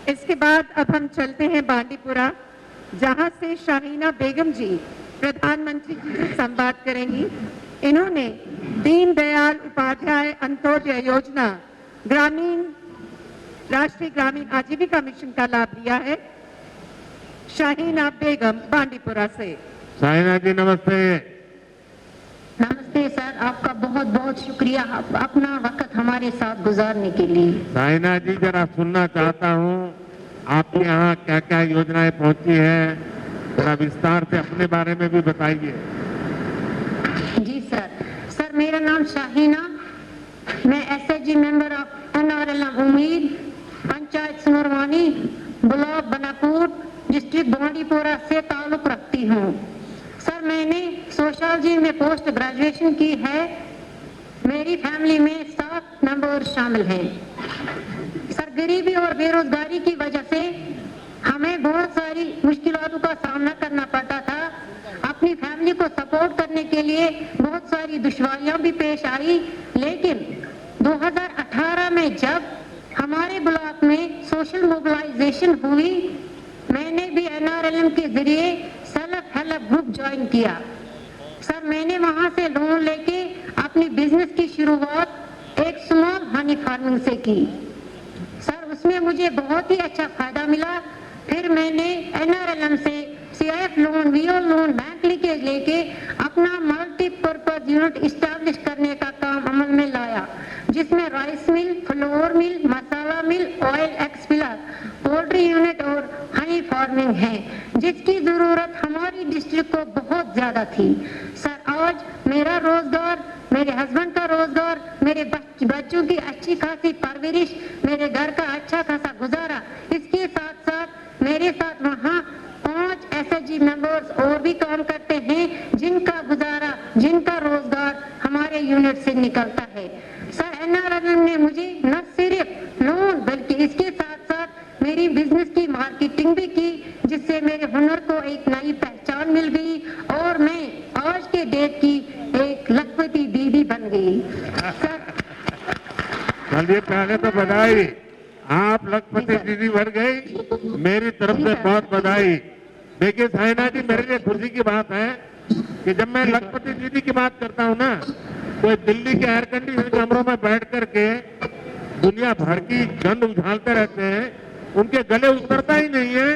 इसके बाद अब हम चलते हैं बांडीपुरा, जहां से शाहीना बेगम जी प्रधानमंत्री जी से संवाद करेंगी। इन्होंने दीनदयाल उपाध्याय अंत्योदय योजना राष्ट्रीय ग्रामीण आजीविका मिशन का लाभ लिया है। शाहीना बेगम बांडीपुरा से। शाहीना जी नमस्ते। नमस्ते सर, आपका बहुत बहुत शुक्रिया अपना वक्त हमारे साथ गुजारने के लिए। शाहीना जी, जरा सुनना चाहता हूँ आपके यहाँ क्या क्या योजनाएं पहुंची हैं, थोड़ा विस्तार से अपने बारे में भी बताइए। जी सर। सर मेरा नाम शाहीना, मैं एसएचजी मेंबर ऑफ एनआरएलएम उम्मीद, पंचायत सुनरवानी, ब्लॉक बनापुर, डिस्ट्रिक्ट बांडीपुरा से ताल्लुक रखती हूँ। सर मैंने सोशियोलॉजी में पोस्ट ग्रेजुएशन की है। मेरी फैमिली में 7 मेंबर शामिल हैं। सर गरीबी और बेरोजगारी की वजह से हमें बहुत सारी मुश्किलों का सामना करना पड़ता था। अपनी फैमिली को सपोर्ट करने के लिए बहुत सारी दुश्वारियां भी पेश आई, लेकिन 2018 में जब हमारे ब्लॉक में सोशल मोबिलाइजेशन हुई, मैंने भी एनआरएलएम के जरिए सेल्फ हेल्प ग्रुप ज्वाइन किया। सर मैंने वहां से लोन लेके अपनी बिजनेस की शुरुआत एक स्मॉल हनी फार्मिंग से की। सर उसमें मुझे बहुत ही अच्छा फायदा मिला। फिर मैंने एनआरएलएम से CIF loan, VO loan, bank linkage लेके अपना मल्टीपर्पज यूनिट इस्टेब्लिश करने का काम अमल में लाया, जिसमें राइस मिल, फ्लोर मिल, मसाला मिल, ऑयल एक्सपिलर, पोल्ट्री यूनिट और हनी फार्मिंग है, जिसकी जरूरत हमारी डिस्ट्रिक्ट को बहुत ज्यादा थी। सर आज मेरा रोजगार, मेरे हस्बैंड का रोजगार, मेरे बच्चों की अच्छी खासी परवरिश, मेरे घर का अच्छा खासा गुजारा, इसके साथ साथ मेरे साथ वहाँ 5 एसएचजी मेंबर्स और भी काम करते हैं, जिनका गुजारा, जिनका रोजगार हमारे यूनिट से निकलता है। सर एनआरएलएम ने मुझे न सिर्फ लोन बल्कि इसके साथ साथ मेरी बिजनेस की मार्केटिंग भी की, जिससे मेरे हुनर को एक नई पहचान मिल गई और मैं आज के डेट की एक लखपति दीदी बन गई। चलिए पहले तो बधाई, आप लखपति दीदी बन गई, मेरी तरफ से बहुत बधाई। देखिए साइना जी, मेरे लिए खुशी की बात है कि जब मैं लखपति दीदी की बात करता हूँ ना, तो दिल्ली के एयर कंडीशन कमरों में बैठ करके दुनिया भर की गंध उछालते रहते हैं, उनके गले उतरता ही नहीं है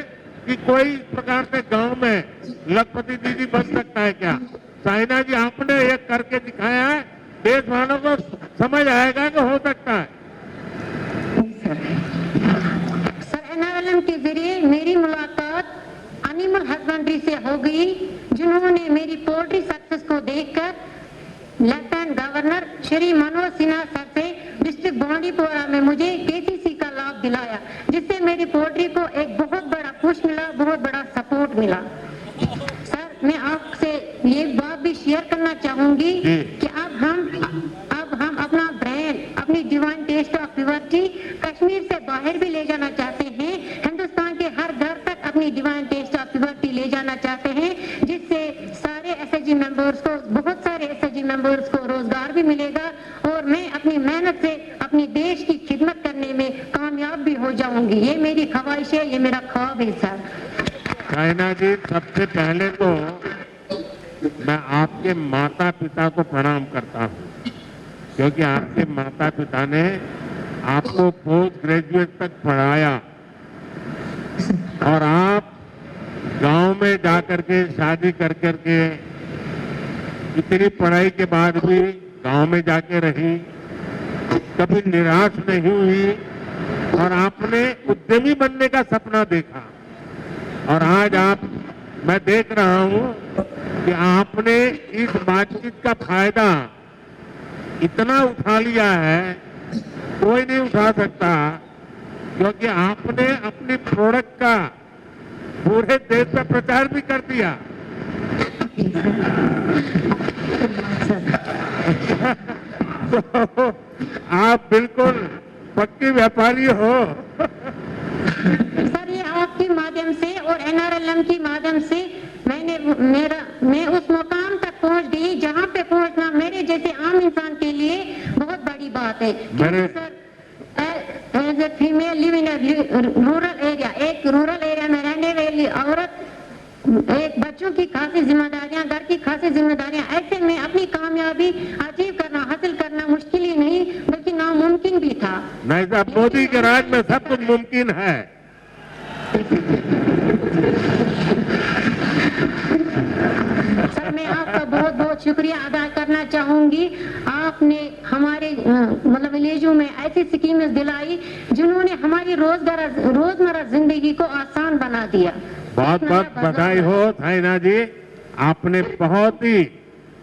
कि कोई इस प्रकार से गांव में लखपति दीदी बन सकता है क्या। साइना जी आपने ये करके दिखाया है, देश वालों को समझ आएगा कि हो सकता है। सर एनआरएलएम के जरिए मेरी मुलाकात एनिमल हस्बेंड्री से हो गई, जिन्होंने मेरी पोल्ट्री सक्सेस को देखकर lieutenant governor Shri Manoj Sinha sir से डिस्ट्रिक्ट बांडीपुरा में मुझे केसीसी का लाभ दिलाया, जिससे मेरी पोल्ट्री को एक बहुत बड़ा पुश मिला, बहुत बड़ा सपोर्ट मिला। सर मैं आपसे ये बात भी शेयर करना चाहूंगी कि अब हम अपना ब्रांड, अपनी divine taste of purity Kashmir से बाहर भी ले जाना चाहते हैं, हिंदुस्तान के हर घर तक अपनी डिवाइन टेस्ट ऑफ प्योरिटी ले जाना चाहते हैं, जिससे सारे एसएचजी मेंबर्स को, बहुत सारे एसएचजी मेंबर्स को रोजगार भी मिलेगा और मैं अपनी मेहनत से अपनी देश की खिदमत करने में कामयाब भी हो जाऊंगी। ये मेरी ख्वाहिश है, ये मेरा ख्वाब है सर। साइना जी, सबसे पहले तो मैं आपके माता पिता को प्रणाम करता हूँ, क्योंकि आपके माता पिता ने आपको पोस्ट ग्रेजुएट तक पढ़ाया और आप गांव में जाकर के शादी कर करके इतनी पढ़ाई के बाद भी गांव में जाके रही, कभी निराश नहीं हुई और आपने उद्यमी बनने का सपना देखा। और आज मैं देख रहा हूं कि आपने इस बातचीत का फायदा इतना उठा लिया है, कोई नहीं उठा सकता, क्योंकि आपने अपनी प्रोडक्ट का पूरे देश में प्रचार भी कर दिया। तो आप बिल्कुल पक्की व्यापारी हो। सर ये आपके माध्यम से और एनआरएलएम के माध्यम से मैं उस मुकाम तक पहुंच गई जहां पे पहुंचना मेरे जैसे आम इंसान के लिए बहुत बड़ी बात है। Sir as a female live in rural area, एक रूरल एरिया में रहने वाली औरत, एक बच्चों की खासी जिम्मेदारियां, घर की खासी जिम्मेदारियां, ऐसे में अपनी कामयाबी अचीव करना, हासिल करना मुश्किल ही नहीं बल्कि नामुमकिन भी था। नहीं साहब, मोदी के राज में सब कुछ मुमकिन है। सर मैं आपका बहुत बहुत शुक्रिया अदा करना चाहूंगी। आपने हमारे मतलब विलेजों में ऐसी स्कीमें दिलाई जिन्होंने हमारी रोजमर्रा जिंदगी को आसान बना दिया। बहुत बहुत बधाई हो साइना जी, आपने बहुत ही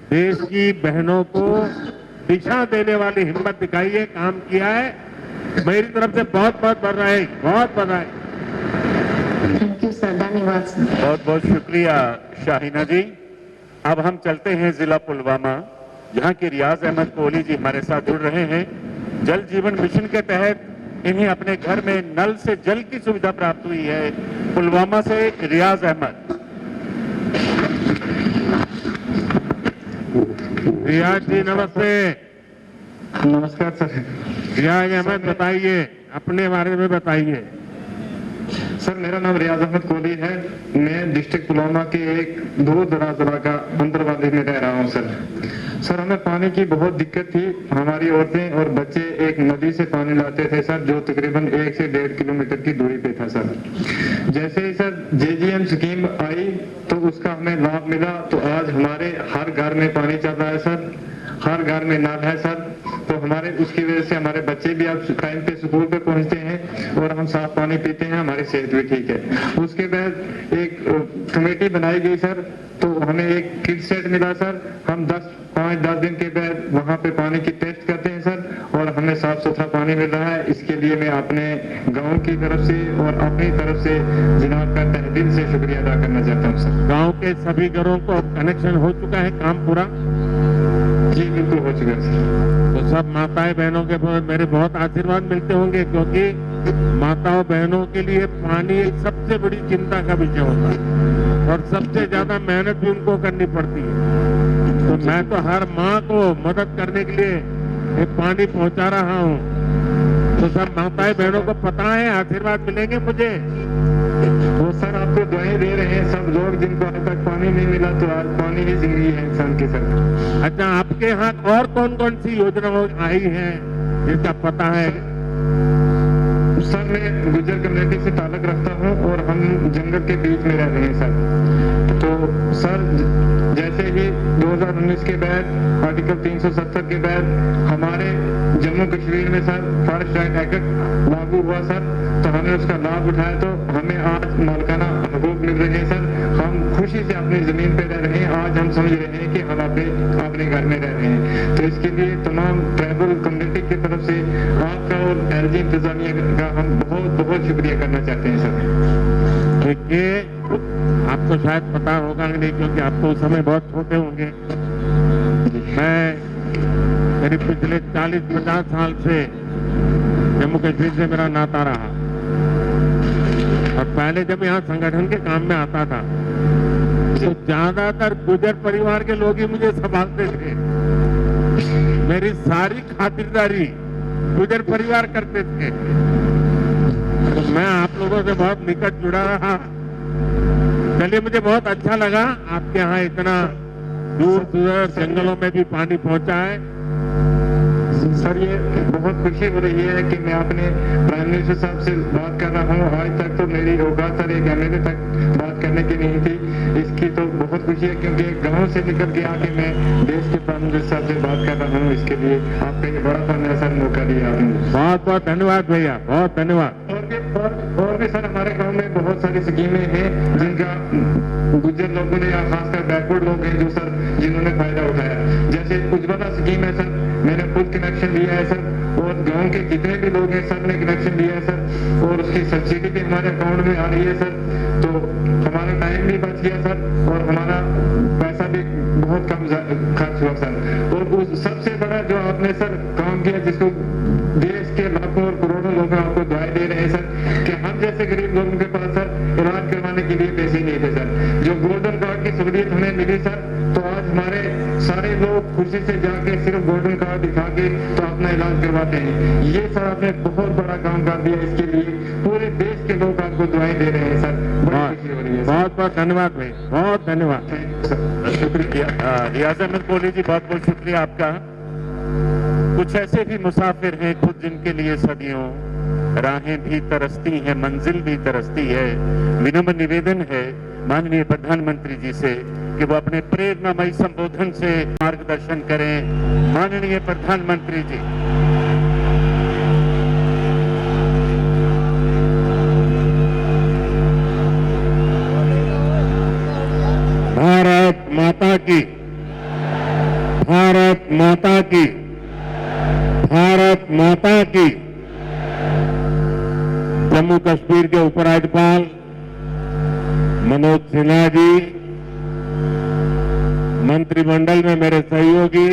देश की बहनों को दिशा देने वाली हिम्मत दिखाई है, काम किया है। मेरी तरफ से बहुत बहुत बधाई, बहुत बधाई। थैंक यू सर, धन्यवाद सर। बहुत बहुत शुक्रिया शाहीना जी। अब हम चलते हैं जिला पुलवामा, जहां के रियाज अहमद कोहली जी हमारे साथ जुड़ रहे हैं। जल जीवन मिशन के तहत इन्हें अपने घर में नल से जल की सुविधा प्राप्त हुई है। पुलवामा से रियाज अहमद। रियाज जी नमस्ते। नमस्कार सर। रियाज अहमद बताइए, अपने बारे में बताइए। सर मेरा नाम रियाज अहमद कोहली है। मैं डिस्ट्रिक्ट पुलवामा के एक दूर दराज इलाका अंतरवाली में रह रहा हूँ सर हमें पानी की बहुत दिक्कत थी। हमारी औरतें और बच्चे एक नदी से पानी लाते थे सर, जो तकरीबन 1 से 1.5 किलोमीटर की दूरी पे था सर। जैसे ही सर JGM स्कीम आई तो उसका हमें लाभ मिला, तो आज हमारे हर घर में पानी चल रहा है सर, हर घर में नल है सर। तो हमारे उसकी वजह से हमारे बच्चे भी अब टाइम पे स्कूल पे पहुंचते हैं और हम साफ पानी पीते हैं, हमारी सेहत भी ठीक है। उसके बाद एक कमेटी बनाई गई सर, तो हमें एक किट सेट मिला सर। हम 5-10 दिन के बाद वहाँ पे पानी की टेस्ट करते हैं सर और हमें साफ सुथरा पानी मिल रहा है। इसके लिए मैं अपने गाँव की तरफ से और अपनी तरफ से जनाब का तहे दिल से शुक्रिया अदा करना चाहता हूँ सर। गांव के सभी घरों को कनेक्शन हो चुका है, काम पूरा? जी बिल्कुल हो चुका है सर। तो सब माताएं बहनों के मेरे बहुत आशीर्वाद मिलते होंगे, क्योंकि माताओं बहनों के लिए पानी एक सबसे बड़ी चिंता का विषय होता है और सबसे ज्यादा मेहनत भी उनको करनी पड़ती है। तो मैं तो हर माँ को मदद करने के लिए एक पानी पहुंचा रहा हूँ। तो सब माताएं बहनों को पता है, आशीर्वाद मिलेंगे मुझे। वो सर आपको दुआएं दे रहे हैं सब लोग जिनको आज तक पानी नहीं मिला, तो आज पानी ही जिंदगी है इंसान की सर। अच्छा, आपके यहाँ और कौन कौन सी योजना आई है जिसका पता है? सर मैं गुज्जर कम्युनिटी से ताल्लुक रखता हूँ और हम जंगल के बीच में रह रहे हैं सर। तो सर जैसे ही 2019 के बाद आर्टिकल 370 के बाद हमारे जम्मू कश्मीर में सर फॉरेस्ट राइट एक्ट लागू हुआ सर, तो हमने उसका लाभ उठाया, तो हमें आज मालिकाना हकूक मिल रहे हैं सर। हम खुशी से अपनी जमीन पे रह रहे हैं। आज हम समझ रहे हैं कि हम अपने घर में रह रहे हैं। तो इसके लिए तमाम ट्राइबल कम्युनिटी की तरफ से आपका और LG इंतजामिया का हम बहुत बहुत शुक्रिया करना चाहते हैं सर। देखिए, आपको शायद पता होगा नहीं, क्योंकि आप तो उस समय बहुत छोटे होंगे। मैं मेरी पिछले 40-50 साल से जम्मू कश्मीर से मेरा नाता रहा, और पहले जब यहाँ संगठन के काम में आता था तो ज्यादातर गुजर परिवार के लोग ही मुझे संभालते थे। मेरी सारी खातिरदारी गुजर परिवार करते थे। तो मैं आप लोगों से बहुत निकट जुड़ा रहा। चलिए, मुझे बहुत अच्छा लगा आपके यहाँ इतना दूर दूर जंगलों में भी पानी पहुंचा है। सर ये बहुत खुशी हो रही है कि मैं अपने प्राइम मिनिस्टर साहब से बात कर रहा हूँ। आज तक तो मेरी औकात सर एक MLA तक बात करने की नहीं थी। इसकी तो बहुत खुशी है, क्योंकि गांव से निकल के आके मैं देश के प्राइम मिनिस्टर साहब से बात कर रहा हूँ। इसके लिए आपका ये बड़ा धन्यवाद सर, मौका दिया आपने। बहुत बहुत धन्यवाद भैया, बहुत धन्यवाद। और भी सर हमारे गाँव में बहुत सारी स्कीमें हैं जिनका गुज्जर लोगों ने या खासकर बैकवर्ड लोग हैं जो सर जिन्होंने फायदा उठाया। जैसे उज्ज्वला स्कीम है सर, मैंने खुद कनेक्शन लिया है सर, और गांव के जितने भी लोग हैं सब ने कनेक्शन लिया है सर, और उसकी सब्सिडी भी हमारे अकाउंट में आ रही है सर। तो हमारा टाइम भी बच गया सर और हमारा पैसा भी बहुत कम खर्च हुआ सर। और उस सबसे बड़ा जो आपने सर काम किया, जिसको देश के लाखों और करोड़ों लोग आपको दुआएं दे रहे हैं सर, कि हम जैसे गरीब लोगों के पास सर इलाज करवाने के लिए पैसे नहीं थे सर। जो गोल्डन कार्ड की सहूलियत हमें मिली सर, तो आज हमारे सारे लोग खुशी से जाके सिर्फ गोल्डन कार्ड दिखा के तो अपना इलाज करवाते हैं। ये सर आपने बहुत बड़ा काम कर दिया। इसके लिए पूरे देश के लोग आपको दुआएं दे रहे हैं सर। बड़ी खुशी हो रही है। बहुत बहुत धन्यवाद भाई, बहुत धन्यवाद। शुक्रिया रियाज अहमद कोहली जी, बहुत बहुत शुक्रिया आपका। कुछ ऐसे भी मुसाफिर हैं खुद जिनके लिए सदियों राहें भी तरसती हैं, मंजिल भी तरसती है। विनम्र निवेदन है माननीय प्रधानमंत्री जी से कि वो अपने प्रेरणामयी संबोधन से मार्गदर्शन करें। माननीय प्रधानमंत्री जी। भारत माता की, भारत माता की, भारत माता की। जम्मू कश्मीर के उपराज्यपाल मनोज सिन्हा जी, मंत्रिमंडल में मेरे सहयोगी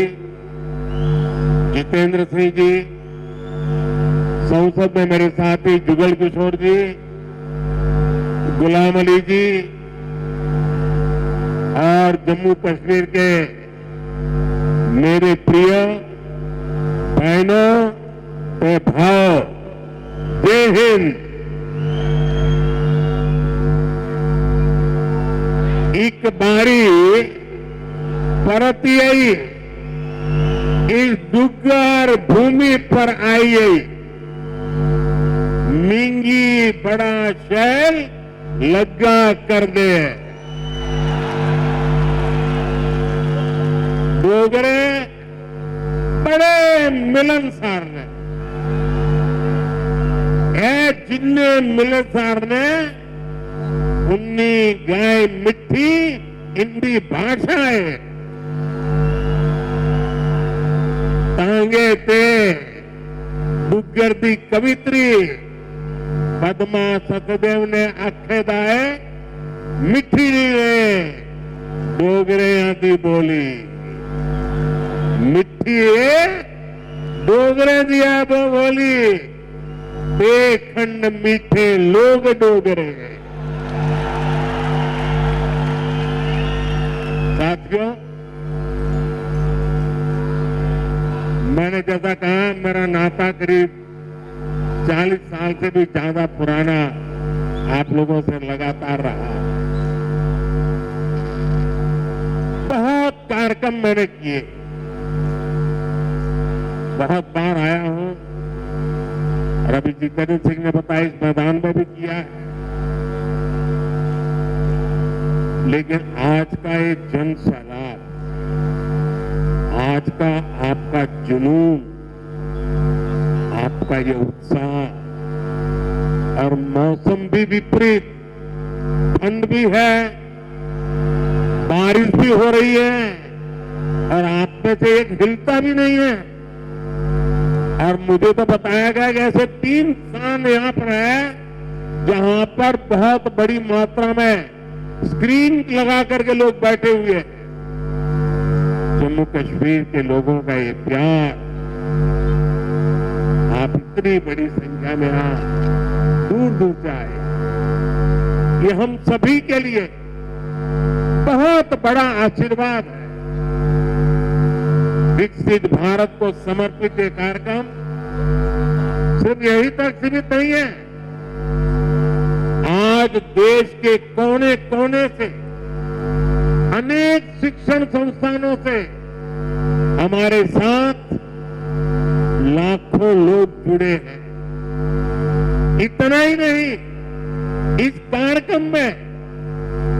जितेंद्र सिंह जी, संसद में मेरे साथी जुगल किशोर जी, गुलाम अली जी और जम्मू कश्मीर के मेरे प्रिय बहनों व भाव, जय हिंद। एक बारी परतियई इस दुर्गर भूमि पर आई, मिंगी बड़ा शैल लग्गा कर दे। डोगरे बड़े मिलनसार ने, जिन्ने मिलनसार ने उन्नी गाय मिट्टी इंदी भाषा है। तांगे ते डुग्गर दी कवित्री पद्मा सतदेव ने आखेदा है, मिट्टी ने डोगरे आदि बोली, मिट्टी डोगरे दिया वो बोली, बेखंड मीठे लोग डोगरे। साथियों, मैंने जैसा कहा, मेरा नाता करीब 40 साल से भी ज्यादा पुराना आप लोगों से लगातार रहा। बहुत कार्यक्रम मैंने किए, बहुत बार आया हूं और अभी जितेंद्र सिंह ने बताया इस मैदान में भी किया है। लेकिन आज का ये जन सैलाब, आज का आपका जुनून, आपका ये उत्साह, और मौसम भी विपरीत, ठंड भी है, बारिश भी हो रही है और आप में से एक हिलता भी नहीं है। और मुझे तो बताया गया कि ऐसे 3 स्थान यहाँ पर है जहां पर बहुत बड़ी मात्रा में स्क्रीन लगा करके लोग बैठे हुए हैं। जम्मू कश्मीर के लोगों का ये प्यार, आप इतनी बड़ी संख्या में यहाँ दूर दूर से आए, ये हम सभी के लिए बहुत बड़ा आशीर्वाद है। विकसित भारत को समर्पित ये कार्यक्रम सिर्फ यही तक सीमित नहीं है। आज देश के कोने कोने से, अनेक शिक्षण संस्थानों से हमारे साथ लाखों लोग जुड़े हैं। इतना ही नहीं, इस कार्यक्रम में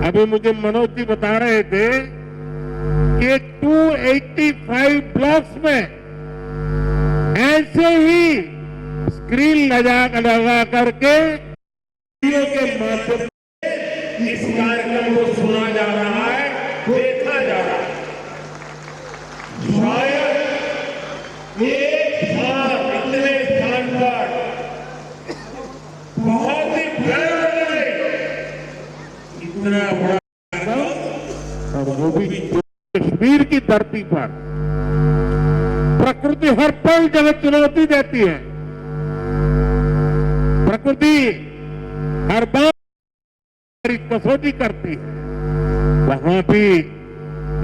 अभी मुझे मनोज जी बता रहे थे कि 285 ब्लॉक्स में ऐसे ही स्क्रीन लगा करके के माध्यम से इस कार्यक्रम को सुना जा रहा है, देखा जा रहा है। शायद एक इतने स्थान पर बहुत ही प्यारा, इतना बड़ा, और वो भी कश्मीर की धरती पर। प्रकृति हर पल जगह चुनौती देती है, प्रकृति हर बार कसौटी करती है। वहां भी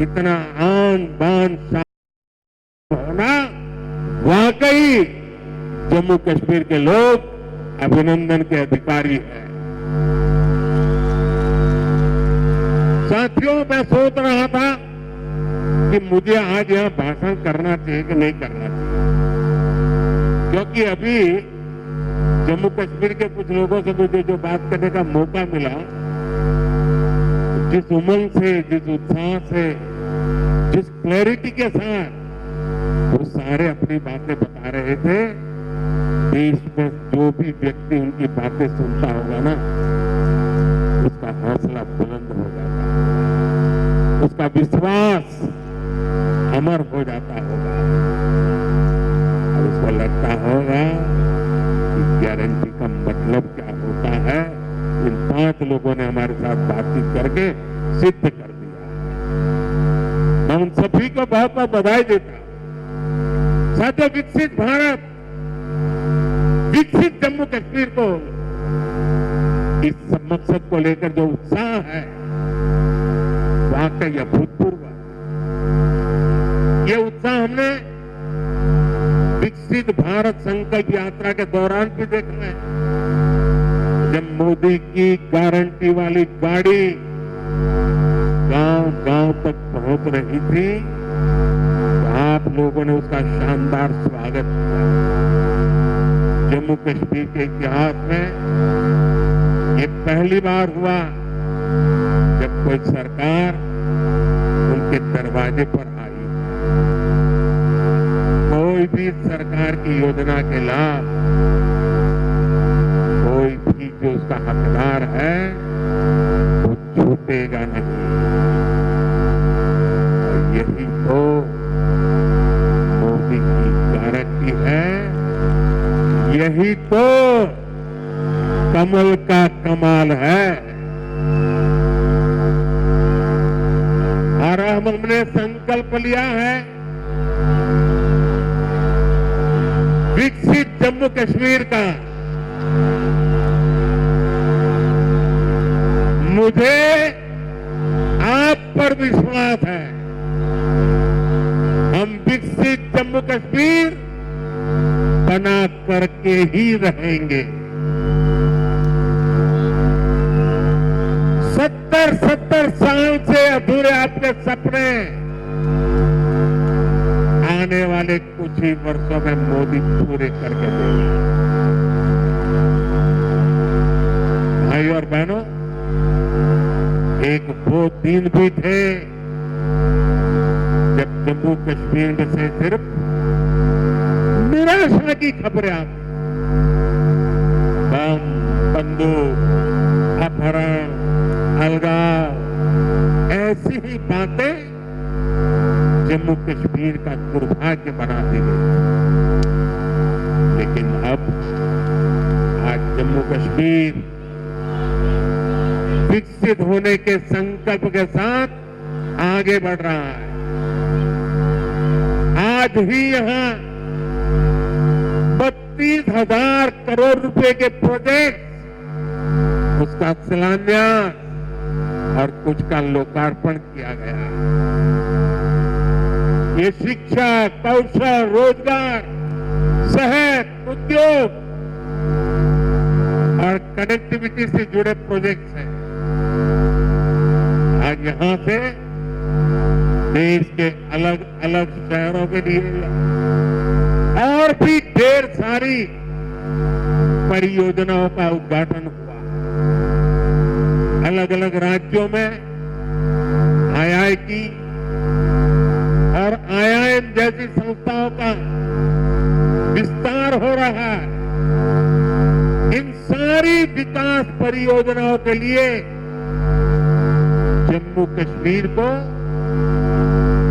इतना आन बान शान होना, वाकई जम्मू कश्मीर के लोग अभिनंदन के अधिकारी हैं। साथियों, मैं सोच रहा था कि मुझे आज यहां भाषण करना चाहिए कि नहीं करना चाहिए, क्योंकि अभी जम्मू कश्मीर के कुछ लोगों से मुझे जो बात करने का मौका मिला, जिस उमंग से, जिस उत्साह से, जिस क्लैरिटी के साथ वो सारे अपनी बातें बता रहे थे, देश में जो भी व्यक्ति उनकी बातें सुनता होगा ना, उसका हौसला बुलंद हो जाता है, उसका विश्वास अमर हो जाता होगा और उसको लगता होगा कि गारंटी का मतलब क्या होता है। इन 5 लोगों ने हमारे साथ बातचीत करके सिद्ध कर दिया। मैं उन सभी को बहुत बहुत बधाई देता हूं। साथियों, विकसित भारत, विकसित जम्मू कश्मीर को, इस मकसद को लेकर जो उत्साह है वाकई अभूतपूर्व है। ये उत्साह हमने विकसित भारत संकल्प यात्रा के दौरान भी देखा है। जब मोदी की गारंटी वाली गाड़ी गांव गांव तक पहुंच रही थी तो आप लोगों ने उसका शानदार स्वागत किया। जम्मू कश्मीर के इतिहास में ये पहली बार हुआ जब कोई सरकार उनके दरवाजे पर आई। कोई भी सरकार की योजना के लाभ कोई भी जो उसका हकदार है वो छूटेगा नहीं। और यही तो मोदी की गारंटी है, यही तो कमल का कमाल है। और हमने संकल्प लिया है विकसित जम्मू कश्मीर का। मुझे आप पर विश्वास है, हम विकसित जम्मू कश्मीर बना करके ही रहेंगे। 70 साल से अधूरे आपके सपने आने वाले कुछ ही वर्षों में मोदी पूरे करके देगा। भाई और बहनों, एक वो दिन भी थे जब जम्मू कश्मीर में से सिर्फ निराशा की खबरें आती, बम, बंदूक, अपहरण, अलगाव, ऐसी ही बातें जम्मू कश्मीर का दुर्भाग्य बना दी गई। लेकिन अब आज जम्मू कश्मीर विकसित होने के संकल्प के साथ आगे बढ़ रहा है। आज ही यहां 32,000 करोड़ रुपए के प्रोजेक्ट, उसका शिलान्यास और कुछ का लोकार्पण किया गया। ये शिक्षा, कौशल, रोजगार, सेहत, उद्योग और कनेक्टिविटी से जुड़े प्रोजेक्ट्स हैं। आज यहां से देश के अलग अलग शहरों के लिए और भी ढेर सारी परियोजनाओं का उद्घाटन हुआ। अलग अलग राज्यों में IIT और IIM जैसी संस्थाओं का विस्तार हो रहा है। इन सारी विकास परियोजनाओं के लिए जम्मू कश्मीर को,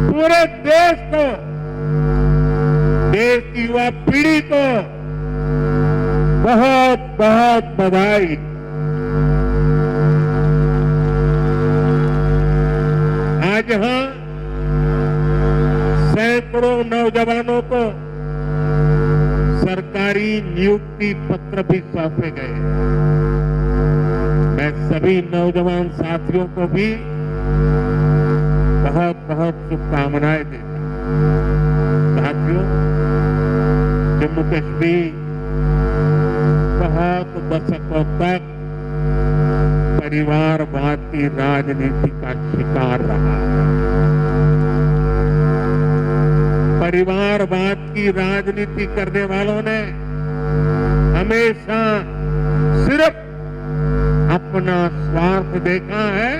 पूरे देश को, देश की युवा पीढ़ी को बहुत बहुत बधाई। आज यहां सैकड़ों नौजवानों को सरकारी नियुक्ति पत्र भी सौंपे गए। मैं सभी नौजवान साथियों को भी बहुत बहुत शुभकामनाएं देता हूं। साथियों, जम्मू कश्मीर बहुत दशकों तक परिवारवाद की राजनीति का शिकार रहा है। परिवारवाद की राजनीति करने वालों ने हमेशा सिर्फ अपना स्वार्थ देखा है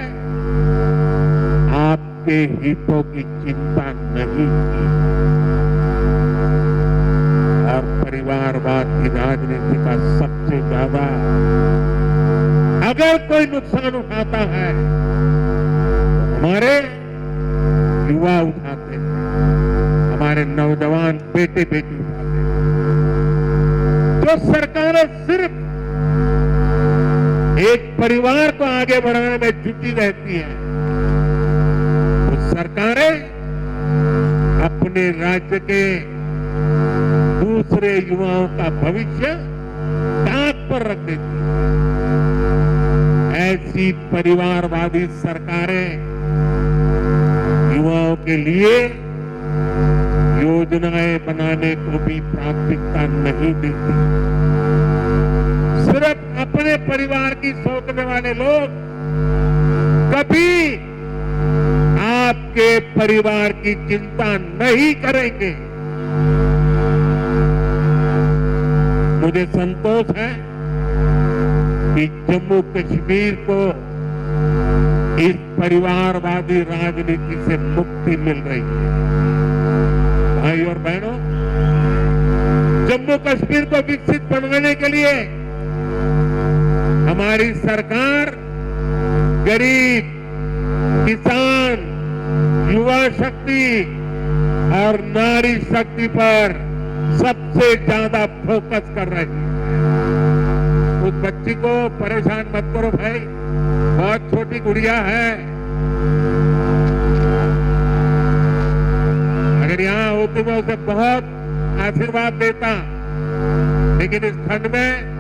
आपके हितों की चिंता नहीं की और परिवारवाद की राजनीति का सबसे ज्यादा अगर कोई नुकसान उठाता है तो हमारे युवा उठाते हैं, हमारे नौजवान बेटे बेटी उठाते हैं। जो सरकारें सिर्फ एक परिवार को आगे बढ़ाने में जुटी रहती हैं, वो सरकारें अपने राज्य के दूसरे युवाओं का भविष्य ताक पर रख देती है। ऐसी परिवारवादी सरकारें युवाओं के लिए योजनाएं बनाने को भी प्राथमिकता नहीं देती। सिर्फ अपने परिवार की सोचने वाले लोग कभी आपके परिवार की चिंता नहीं करेंगे। मुझे संतोष है कि जम्मू कश्मीर को इस परिवारवादी राजनीति से मुक्ति मिल रही है। भाई और बहनों, जम्मू कश्मीर को विकसित बनाने के लिए हमारी सरकार गरीब, किसान, युवा शक्ति और नारी शक्ति पर सबसे ज्यादा फोकस कर रही है। उस बच्ची को परेशान मत करो भाई, बहुत छोटी गुड़िया है। अगर यहाँ होती मैं उसे बहुत आशीर्वाद देता, लेकिन इस ठंड में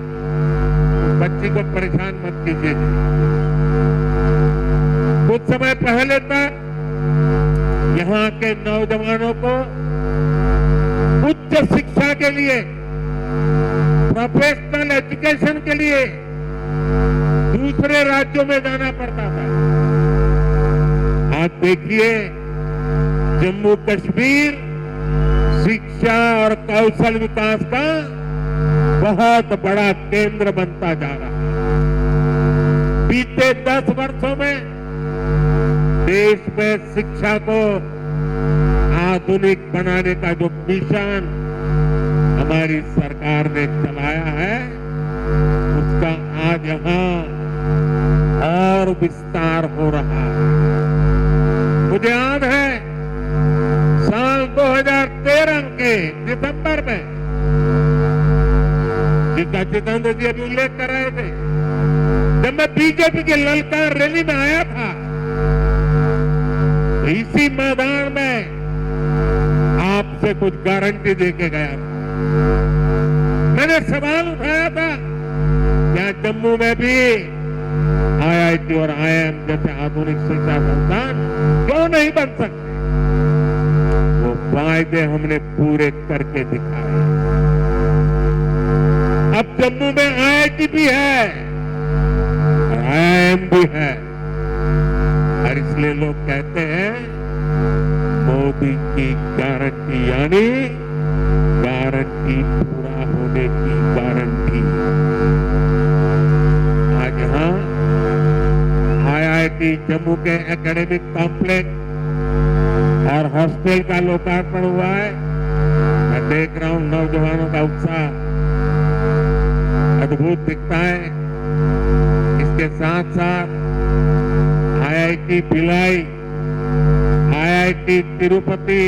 बच्ची को परेशान मत कीजिए। कुछ समय पहले तक यहाँ के नौजवानों को उच्च शिक्षा के लिए, प्रोफेशनल एजुकेशन के लिए दूसरे राज्यों में जाना पड़ता था। आज देखिए जम्मू कश्मीर शिक्षा और कौशल विकास का बहुत बड़ा केंद्र बनता जा रहा है। बीते 10 वर्षों में देश में शिक्षा को आधुनिक बनाने का जो मिशन हमारी सरकार ने चलाया है, उसका आज यहाँ और विस्तार हो रहा है। मुझे याद है साल 2013 के दिसंबर में, जिसका जितेंद्र जी अभी उल्लेख कर रहे थे, जब मैं बीजेपी के ललकार रैली में आया था, तो इसी मैदान में आपसे कुछ गारंटी देके गया था। मैंने सवाल उठाया था, क्या जम्मू में भी आईआईटी और आईआईएम जैसे आधुनिक शिक्षा संस्थान क्यों नहीं बन सकते? वो वायदे हमने पूरे करके दिखाए। अब जम्मू में आईआईटी भी है और आईआईएम भी है, और इसलिए लोग कहते हैं मोदी की गारंटी, यानी गारंटी पूरा होने की गारंटी। आज यहाँ आईआईटी जम्मू के एकेडमिक कॉम्प्लेक्स और हॉस्टल का लोकार्पण हुआ है। मैं देख रहा हूँ नौजवानों का उत्साह अद्भुत दिखता है। इसके साथ साथ IIT Bhilai, IIT Tirupati,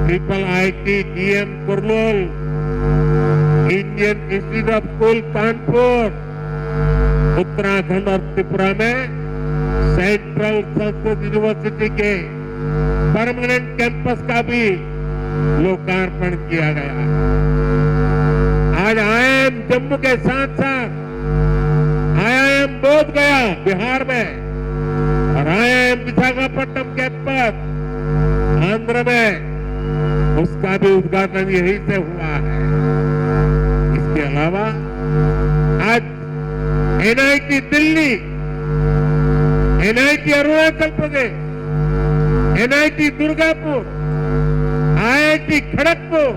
triple IT DM Kurnool, Indian institute of school Kanpur, Uttarakhand और त्रिपुरा में सेंट्रल संस्कृत यूनिवर्सिटी के परमानेंट कैंपस का भी लोकार्पण किया गया। आज आईआईएम जम्मू के साथ साथ आईआईएम बोध गया बिहार में और आईआईएम विशाखापट्टनम कैंपस आंध्र में, उसका भी उद्घाटन यहीं से हुआ है। इसके अलावा आज NIT Delhi, NIT Arunachal Pradesh, NIT Durgapur, IIT Kharagpur,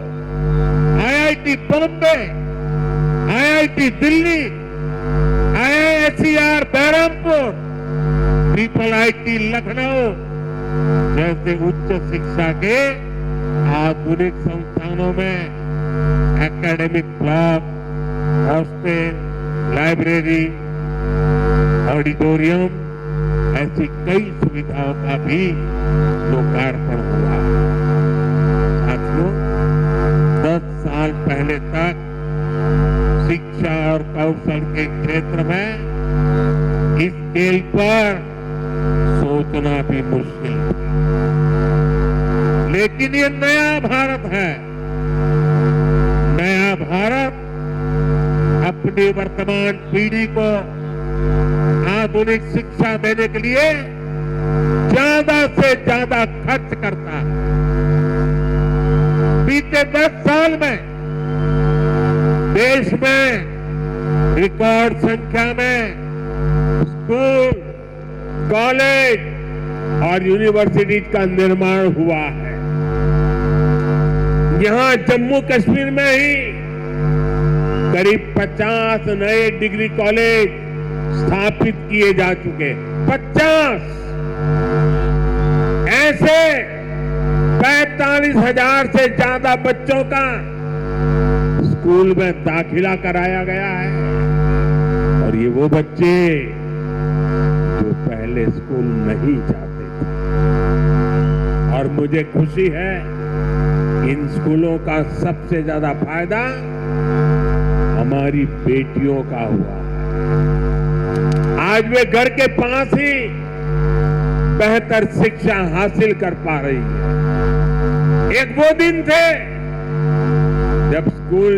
IIT Bombay, IIT Delhi, IISER Berhampur, triple IT Lucknow जैसे उच्च शिक्षा के आधुनिक संस्थानों में academic block, hostel, library, auditorium ऐसी कई सुविधाओं का भी लोकार्पण हुआ। साथियों, 10 साल पहले तक शिक्षा और कौशल के क्षेत्र में इस स्केल पर सोचना भी मुश्किल था। लेकिन ये नया भारत है। नया भारत अपनी वर्तमान पीढ़ी को आधुनिक शिक्षा देने के लिए ज्यादा से ज्यादा खर्च करता है। बीते 10 साल में देश में रिकॉर्ड संख्या में स्कूल, कॉलेज और यूनिवर्सिटीज का निर्माण हुआ है। यहां जम्मू कश्मीर में ही करीब 50 नए डिग्री कॉलेज स्थापित किए जा चुके हैं। 50 ऐसे 45,000 से ज्यादा बच्चों का स्कूल में दाखिला कराया गया है। और ये वो बच्चे जो पहले स्कूल नहीं जाते थे। और मुझे खुशी है इन स्कूलों का सबसे ज्यादा फायदा हमारी बेटियों का हुआ। आज वे घर के पास ही बेहतर शिक्षा हासिल कर पा रही है। एक वो दिन थे जब स्कूल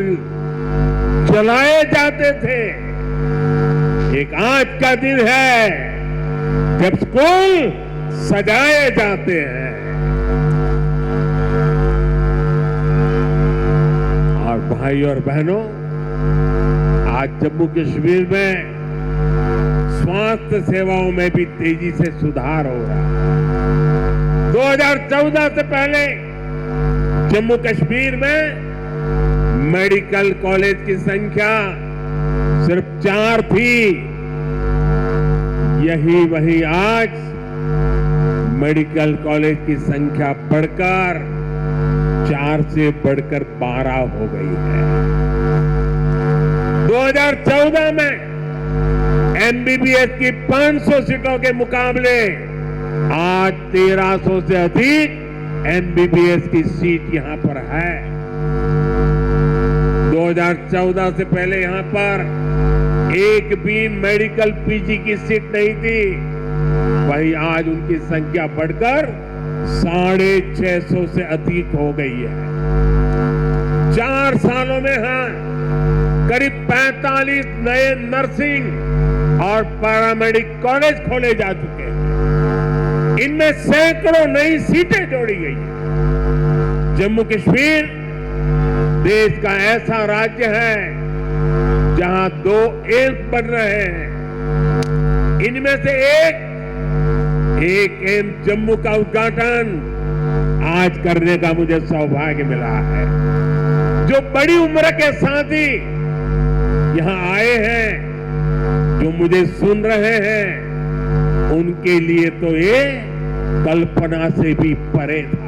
चलाए जाते थे, एक आज का दिन है जब स्कूल सजाए जाते हैं। और भाई और बहनों, आज जम्मू कश्मीर में स्वास्थ्य सेवाओं में भी तेजी से सुधार हो रहा है। 2014 से पहले जम्मू कश्मीर में मेडिकल कॉलेज की संख्या सिर्फ 4 थी। यही वही आज मेडिकल कॉलेज की संख्या बढ़कर 4 से बढ़कर 12 हो गई है। 2014 में एमबीबीएस की 500 सीटों के मुकाबले आज 1300 से अधिक एमबीबीएस की सीट यहां पर है। 2014 से पहले यहां पर एक भी मेडिकल पीजी की सीट नहीं थी। वहीं आज उनकी संख्या बढ़कर 650 से अधिक हो गई है। 4 सालों में करीब 45 नए नर्सिंग और पैरामेडिक कॉलेज खोले जा चुके हैं। इनमें सैकड़ों नई सीटें जोड़ी गई हैं। जम्मू कश्मीर देश का ऐसा राज्य है जहां 2 एम्स बन रहे हैं। इनमें से एक एम्स जम्मू का उद्घाटन आज करने का मुझे सौभाग्य मिला है। जो बड़ी उम्र के साथी यहां आए हैं, जो मुझे सुन रहे हैं, उनके लिए तो ये कल्पना से भी परे था।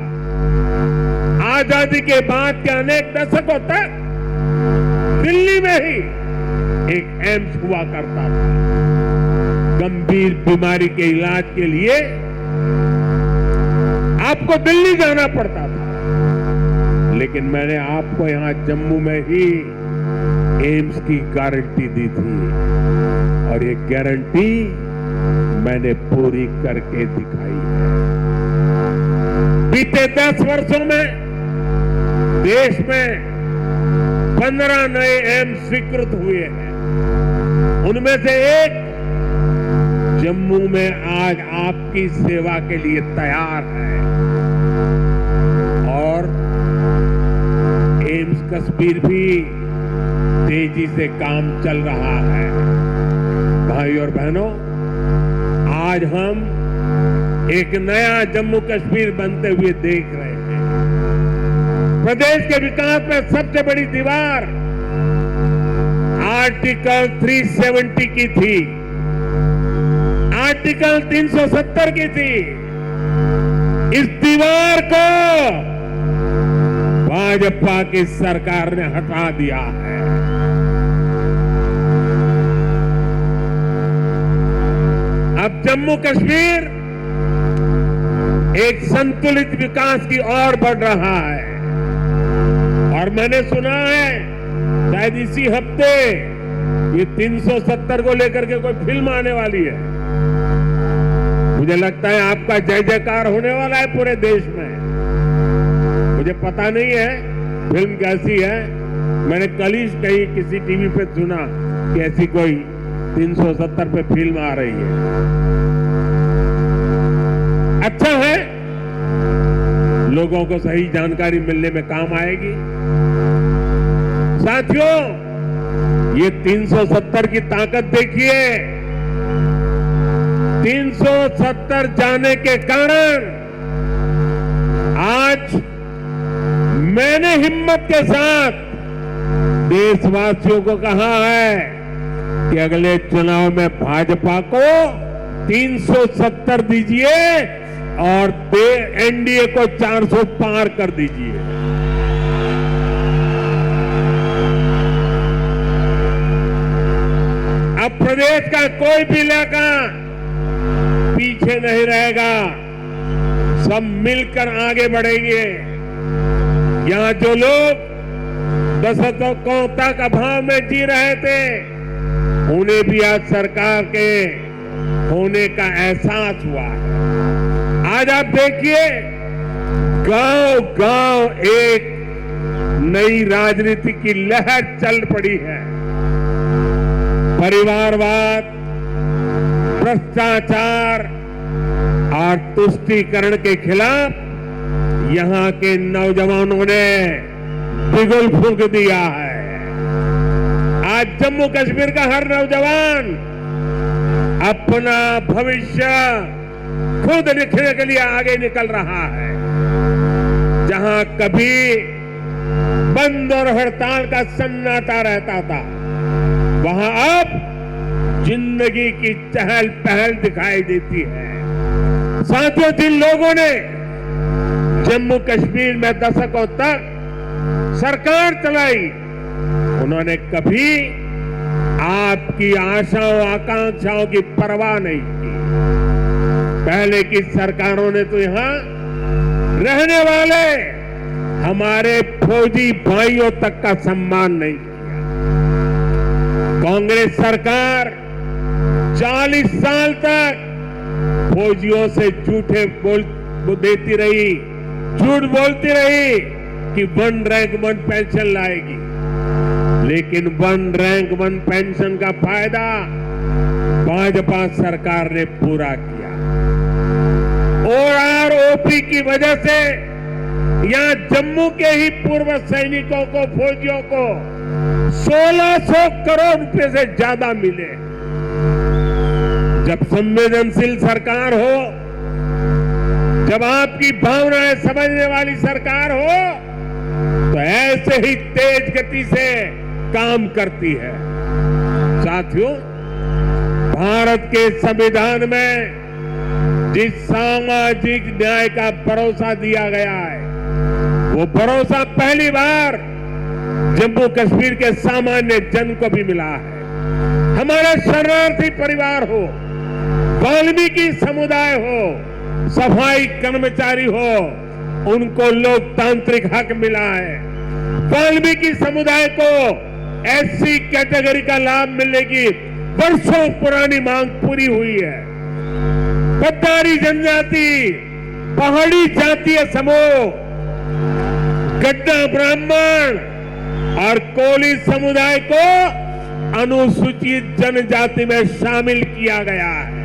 आजादी के बाद के अनेक दशकों तक दिल्ली में ही एक एम्स हुआ करता था। गंभीर बीमारी के इलाज के लिए आपको दिल्ली जाना पड़ता था। लेकिन मैंने आपको यहां जम्मू में ही एम्स की गारंटी दी थी और ये गारंटी मैंने पूरी करके दिखाई है। बीते 10 वर्षों में देश में 15 नए एम्स स्वीकृत हुए हैं। उनमें से एक जम्मू में आज आपकी सेवा के लिए तैयार है। और एम्स कश्मीर भी तेजी से काम चल रहा है। भाई और बहनों, आज हम एक नया जम्मू कश्मीर बनते हुए देख रहे हैं। प्रदेश के विकास में सबसे बड़ी दीवार आर्टिकल 370 की थी। आर्टिकल 370 की थी, इस दीवार को भाजपा की सरकार ने हटा दिया है। अब जम्मू कश्मीर एक संतुलित विकास की ओर बढ़ रहा है और मैंने सुना है शायद इसी हफ्ते ये 370 को लेकर के कोई फिल्म आने वाली है। मुझे लगता है आपका जय जयकार होने वाला है पूरे देश में। मुझे पता नहीं है फिल्म कैसी है, मैंने कल ही कहीं किसी टीवी पे सुना कि ऐसी कोई 370 पे फिल्म आ रही है। अच्छा है, लोगों को सही जानकारी मिलने में काम आएगी। साथियों, ये 370 की ताकत देखिए। 370 जाने के कारण आज मैंने हिम्मत के साथ देशवासियों को कहा है कि अगले चुनाव में भाजपा को 370 दीजिए और एनडीए को 400 पार कर दीजिए। अब प्रदेश का कोई भी इलाका पीछे नहीं रहेगा, सब मिलकर आगे बढ़ेंगे। यहां जो लोग दशकों तक अभाव में जी रहे थे, उन्हें भी आज सरकार के होने का एहसास हुआ है। आज आप देखिए, गांव गांव एक नई राजनीति की लहर चल पड़ी है। परिवारवाद, भ्रष्टाचार और तुष्टीकरण के खिलाफ यहां के नौजवानों ने बिगुल फूंक दिया है। आज जम्मू कश्मीर का हर नौजवान अपना भविष्य खुद लिखने के लिए आगे निकल रहा है। जहां कभी बंद और हड़ताल का सन्नाटा रहता था, वहां अब जिंदगी की चहल पहल दिखाई देती है। साथियों, जिन लोगों ने जम्मू कश्मीर में दशकों तक सरकार चलाई, उन्होंने कभी आपकी आशाओं आकांक्षाओं की परवाह नहीं की। पहले की सरकारों ने तो यहां रहने वाले हमारे फौजी भाइयों तक का सम्मान नहीं किया। कांग्रेस सरकार 40 साल तक फौजियों से झूठे देती रही, झूठ बोलती रही कि 1 रैंक 1 पेंशन लाएगी, लेकिन 1 रैंक 1 पेंशन का फायदा भाजपा सरकार ने पूरा किया। ओपी की वजह से यहां जम्मू के ही पूर्व सैनिकों को, फौजियों को 1600 करोड़ रुपए से ज्यादा मिले। जब संवेदनशील सरकार हो, जब आपकी भावनाएं समझने वाली सरकार हो, तो ऐसे ही तेज गति से काम करती है। साथियों, भारत के संविधान में जिस सामाजिक न्याय का भरोसा दिया गया है, वो भरोसा पहली बार जम्मू कश्मीर के सामान्य जन को भी मिला है। हमारा शरणार्थी परिवार हो, वाल्मीकि समुदाय हो, सफाई कर्मचारी हो, उनको लोकतांत्रिक हक मिला है। वाल्मीकि समुदाय को एससी कैटेगरी का लाभ मिलने की वर्षों पुरानी मांग पूरी हुई है। पट्टारी जनजाति, पहाड़ी जातीय समूह, गड्ढा ब्राह्मण और कोली समुदाय को अनुसूचित जनजाति में शामिल किया गया है।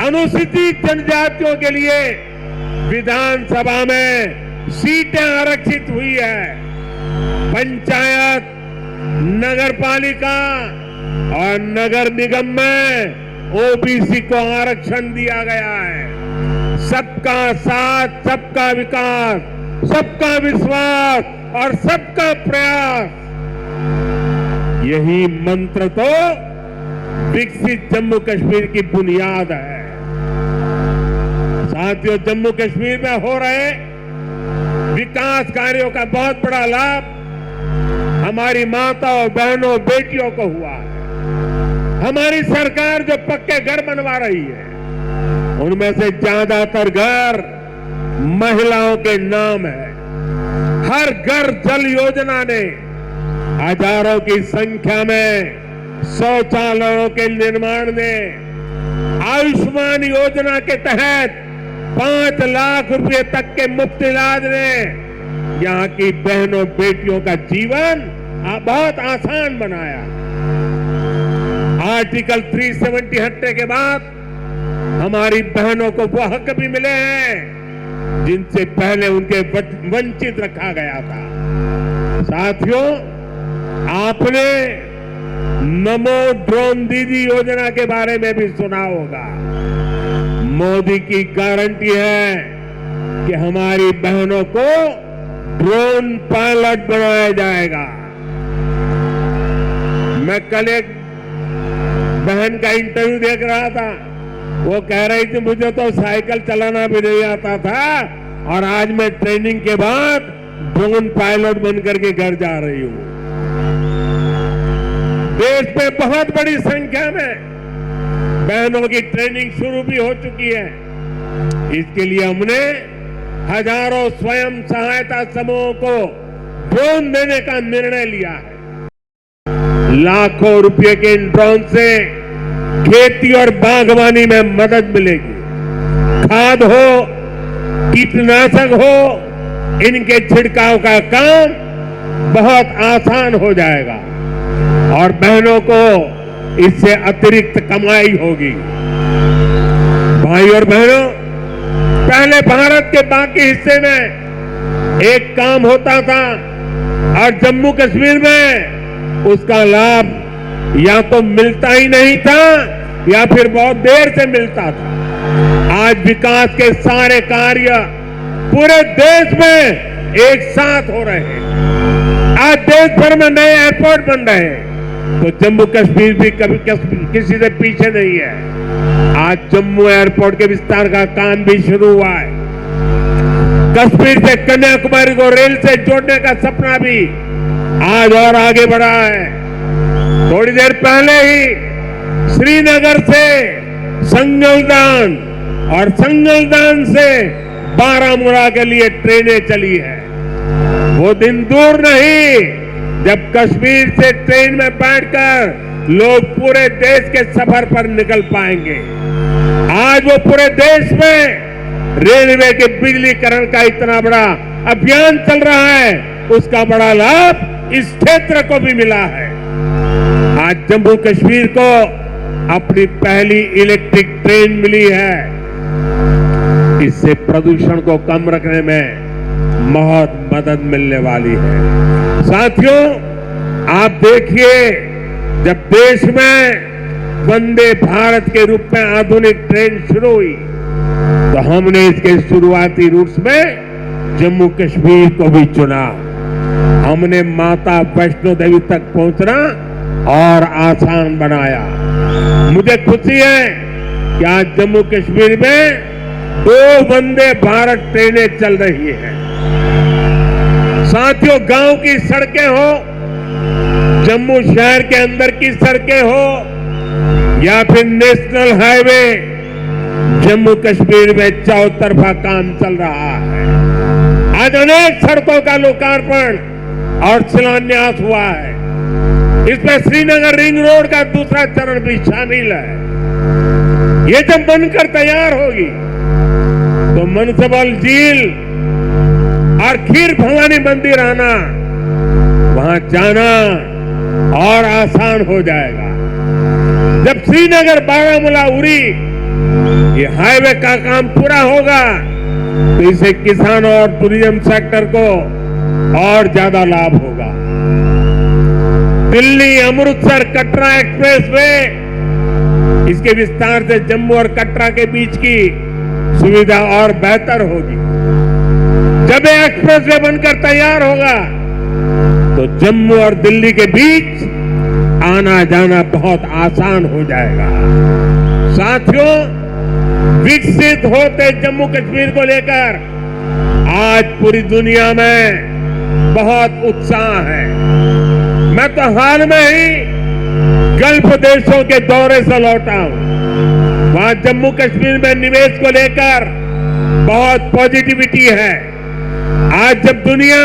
अनुसूचित जनजातियों के लिए विधानसभा में सीटें आरक्षित हुई है। पंचायत, नगरपालिका और नगर निगम में ओबीसी को आरक्षण दिया गया है। सबका साथ, सबका विकास, सबका विश्वास और सबका प्रयास, यही मंत्र तो विकसित जम्मू कश्मीर की बुनियाद है। साथियों, जम्मू कश्मीर में हो रहे विकास कार्यों का बहुत बड़ा लाभ हमारी माताओं, बहनों, बेटियों को हुआ है। हमारी सरकार जो पक्के घर बनवा रही है, उनमें से ज्यादातर घर महिलाओं के नाम है। हर घर जल योजना ने हजारों की संख्या में शौचालयों के निर्माण ने, आयुष्मान योजना के तहत 5 लाख रुपए तक के मुफ्त इलाज ने यहाँ की बहनों, बेटियों का जीवन बहुत आसान बनाया। आर्टिकल 370 हटने के बाद हमारी बहनों को वो हक भी मिले हैं जिनसे पहले उनके वंचित रखा गया था। साथियों, आपने नमो ड्रोन दीदी योजना के बारे में भी सुना होगा। मोदी की गारंटी है कि हमारी बहनों को ड्रोन पायलट बनाया जाएगा। मैं कल एक बहन का इंटरव्यू देख रहा था, वो कह रही थी मुझे तो साइकिल चलाना भी नहीं आता था और आज मैं ट्रेनिंग के बाद ड्रोन पायलट बनकर के घर जा रही हूं। देश में बहुत बड़ी संख्या में बहनों की ट्रेनिंग शुरू भी हो चुकी है। इसके लिए हमने हजारों स्वयं सहायता समूहों को ड्रोन देने का निर्णय लिया है। लाखों रुपए के इन ड्रोन से खेती और बागवानी में मदद मिलेगी। खाद हो, कीटनाशक हो, इनके छिड़काव का काम बहुत आसान हो जाएगा और बहनों को इससे अतिरिक्त कमाई होगी। भाई और बहनों, पहले भारत के बाकी हिस्से में एक काम होता था और जम्मू कश्मीर में उसका लाभ या तो मिलता ही नहीं था या फिर बहुत देर से मिलता था। आज विकास के सारे कार्य पूरे देश में एक साथ हो रहे हैं। आज देश भर में नए एयरपोर्ट बन रहे हैं, तो जम्मू कश्मीर भी कभी किसी से पीछे नहीं है। आज जम्मू एयरपोर्ट के विस्तार का काम भी शुरू हुआ है। कश्मीर से कन्याकुमारी को रेल से जोड़ने का सपना भी आज और आगे बढ़ा है। थोड़ी देर पहले ही श्रीनगर से संगलदान और संगलदान से बारामूला के लिए ट्रेनें चली है। वो दिन दूर नहीं जब कश्मीर से ट्रेन में बैठकर लोग पूरे देश के सफर पर निकल पाएंगे। आज वो पूरे देश में रेलवे के बिजलीकरण का इतना बड़ा अभियान चल रहा है, उसका बड़ा लाभ इस क्षेत्र को भी मिला है। आज जम्मू कश्मीर को अपनी पहली इलेक्ट्रिक ट्रेन मिली है। इससे प्रदूषण को कम रखने में बहुत मदद मिलने वाली है। साथियों, आप देखिए, जब देश में वंदे भारत के रूप में आधुनिक ट्रेन शुरू हुई तो हमने इसके शुरुआती रूट्स में जम्मू कश्मीर को भी चुना। हमने माता वैष्णो देवी तक पहुंचना और आसान बनाया। मुझे खुशी है कि आज जम्मू कश्मीर में 2 वंदे भारत ट्रेनें चल रही हैं। साथियों, गांव की सड़कें हो, जम्मू शहर के अंदर की सड़कें हो या फिर नेशनल हाईवे, जम्मू कश्मीर में चौतरफा काम चल रहा है। आज अनेक सड़कों का लोकार्पण और शिलान्यास हुआ है। इसमें श्रीनगर रिंग रोड का दूसरा चरण भी शामिल है। ये जब बनकर तैयार होगी तो मनसबल झील और खीर भवानी मंदिर आना, वहां जाना और आसान हो जाएगा। जब श्रीनगर बारामूला उरी ये हाईवे का काम पूरा होगा तो इससे किसानों और टूरिज्म सेक्टर को और ज्यादा लाभ होगा। दिल्ली अमृतसर कटरा एक्सप्रेस वे, इसके विस्तार से जम्मू और कटरा के बीच की सुविधा और बेहतर होगी। जब ये एक्सप्रेस वे बनकर तैयार होगा तो जम्मू और दिल्ली के बीच आना जाना बहुत आसान हो जाएगा। साथियों, विकसित होते जम्मू कश्मीर को लेकर आज पूरी दुनिया में बहुत उत्साह है। मैं तो हाल में ही गल्फ देशों के दौरे से लौटा हूं। वहां जम्मू कश्मीर में निवेश को लेकर बहुत पॉजिटिविटी है। आज जब दुनिया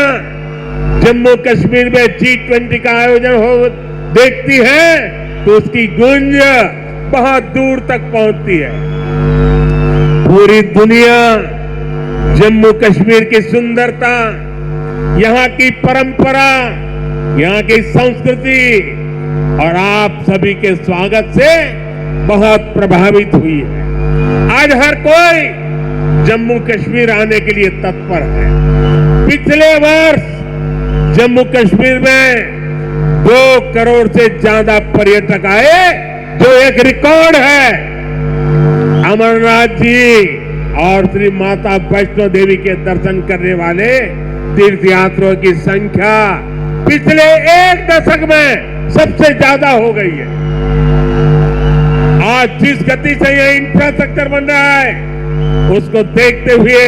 जम्मू कश्मीर में G20 का आयोजन हो देखती है तो उसकी गूंज बहुत दूर तक पहुंचती है। पूरी दुनिया जम्मू कश्मीर की सुंदरता, यहाँ की परंपरा, यहाँ की संस्कृति और आप सभी के स्वागत से बहुत प्रभावित हुई है। आज हर कोई जम्मू कश्मीर आने के लिए तत्पर है। पिछले वर्ष जम्मू कश्मीर में 2 करोड़ से ज्यादा पर्यटक आए, जो एक रिकॉर्ड है। अमरनाथ जी और श्री माता वैष्णो देवी के दर्शन करने वाले तीर्थयात्रियों की संख्या पिछले 1 दशक में सबसे ज्यादा हो गई है। आज जिस गति से यह इंफ्रास्ट्रक्चर बन रहा है, उसको देखते हुए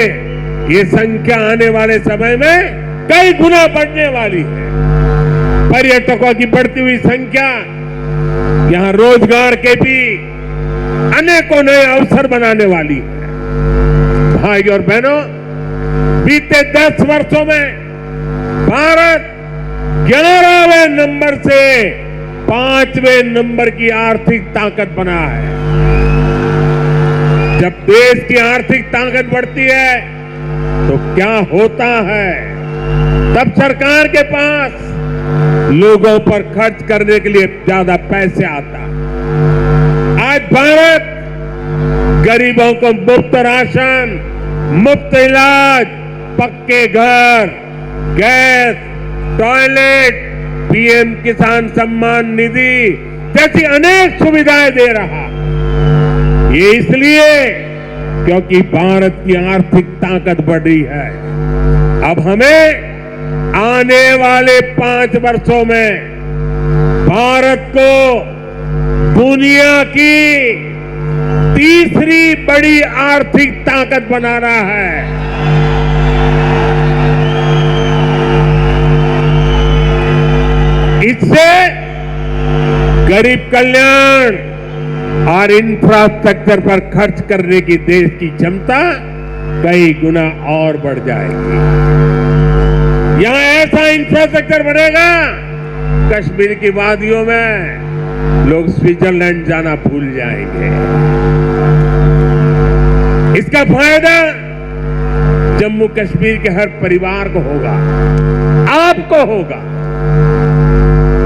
ये संख्या आने वाले समय में कई गुना बढ़ने वाली है। पर्यटकों की बढ़ती हुई संख्या यहां रोजगार के भी अनेकों नए अवसर बनाने वाली है। भाई और बहनों, बीते 10 वर्षों में भारत 11वें नंबर से 5वें नंबर की आर्थिक ताकत बना है। जब देश की आर्थिक ताकत बढ़ती है तो क्या होता है, तब सरकार के पास लोगों पर खर्च करने के लिए ज्यादा पैसे आता है। आज भारत गरीबों को मुफ्त राशन, मुफ्त इलाज, पक्के घर, गैस, टॉयलेट, पीएम किसान सम्मान निधि जैसी अनेक सुविधाएं दे रहा। ये इसलिए क्योंकि भारत की आर्थिक ताकत बढ़ रही है। अब हमें आने वाले 5 वर्षों में भारत को दुनिया की तीसरी बड़ी आर्थिक ताकत बनाना है। इससे गरीब कल्याण और इंफ्रास्ट्रक्चर पर खर्च करने की देश की क्षमता कई गुना और बढ़ जाएगी। यहां ऐसा इंफ्रास्ट्रक्चर बनेगा, कश्मीर की वादियों में लोग स्विट्जरलैंड जाना भूल जाएंगे। इसका फायदा जम्मू कश्मीर के हर परिवार को होगा, आपको होगा।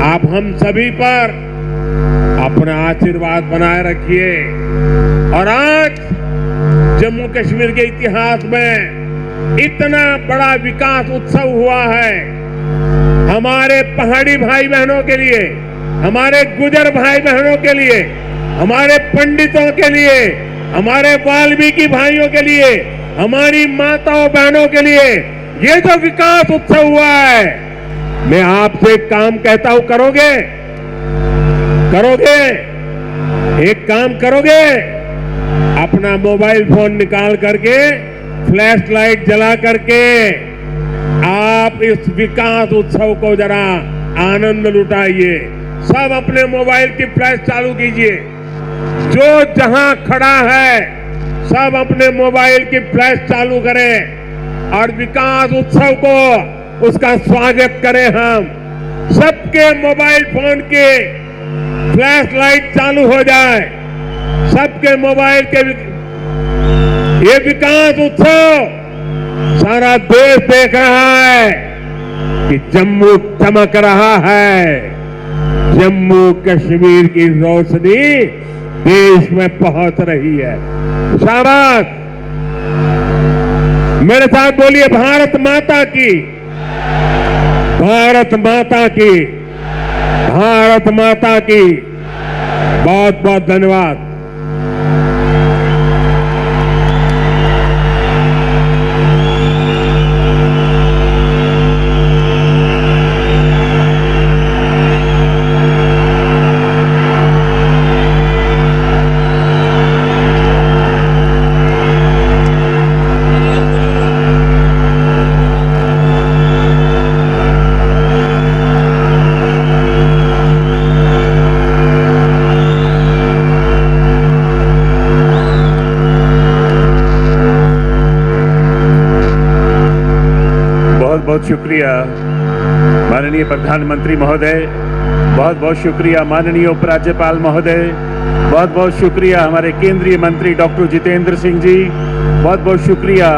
आप हम सभी पर अपना आशीर्वाद बनाए रखिए। और आज जम्मू कश्मीर के इतिहास में इतना बड़ा विकास उत्सव हुआ है। हमारे पहाड़ी भाई बहनों के लिए, हमारे गुजर भाई बहनों के लिए, हमारे पंडितों के लिए, हमारे वाल्मीकि भाइयों के लिए, हमारी माताओं बहनों के लिए ये जो विकास उत्सव हुआ है, मैं आपसे एक काम कहता हूं, करोगे? करोगे? एक काम करोगे? अपना मोबाइल फोन निकाल करके, फ्लैश लाइट जला करके आप इस विकास उत्सव को जरा आनंद लुटाइए। सब अपने मोबाइल की फ्लैश चालू कीजिए। जो जहां खड़ा है सब अपने मोबाइल की फ्लैश चालू करें और विकास उत्सव को उसका स्वागत करें। हम सबके मोबाइल फोन के फ्लैश लाइट चालू हो जाए, सबके मोबाइल के ये विकास उत्सव सारा देश देख रहा है कि जम्मू चमक रहा है। जम्मू कश्मीर की रोशनी देश में पहुंच रही है। शाबाश! मेरे साथ बोलिए, भारत माता की, भारत माता की, भारत माता की। बहुत बहुत धन्यवाद। शुक्रिया माननीय प्रधानमंत्री महोदय, बहुत बहुत शुक्रिया माननीय उपराज्यपाल महोदय, बहुत बहुत शुक्रिया हमारे केंद्रीय मंत्री डॉक्टर जितेंद्र सिंह जी, बहुत बहुत शुक्रिया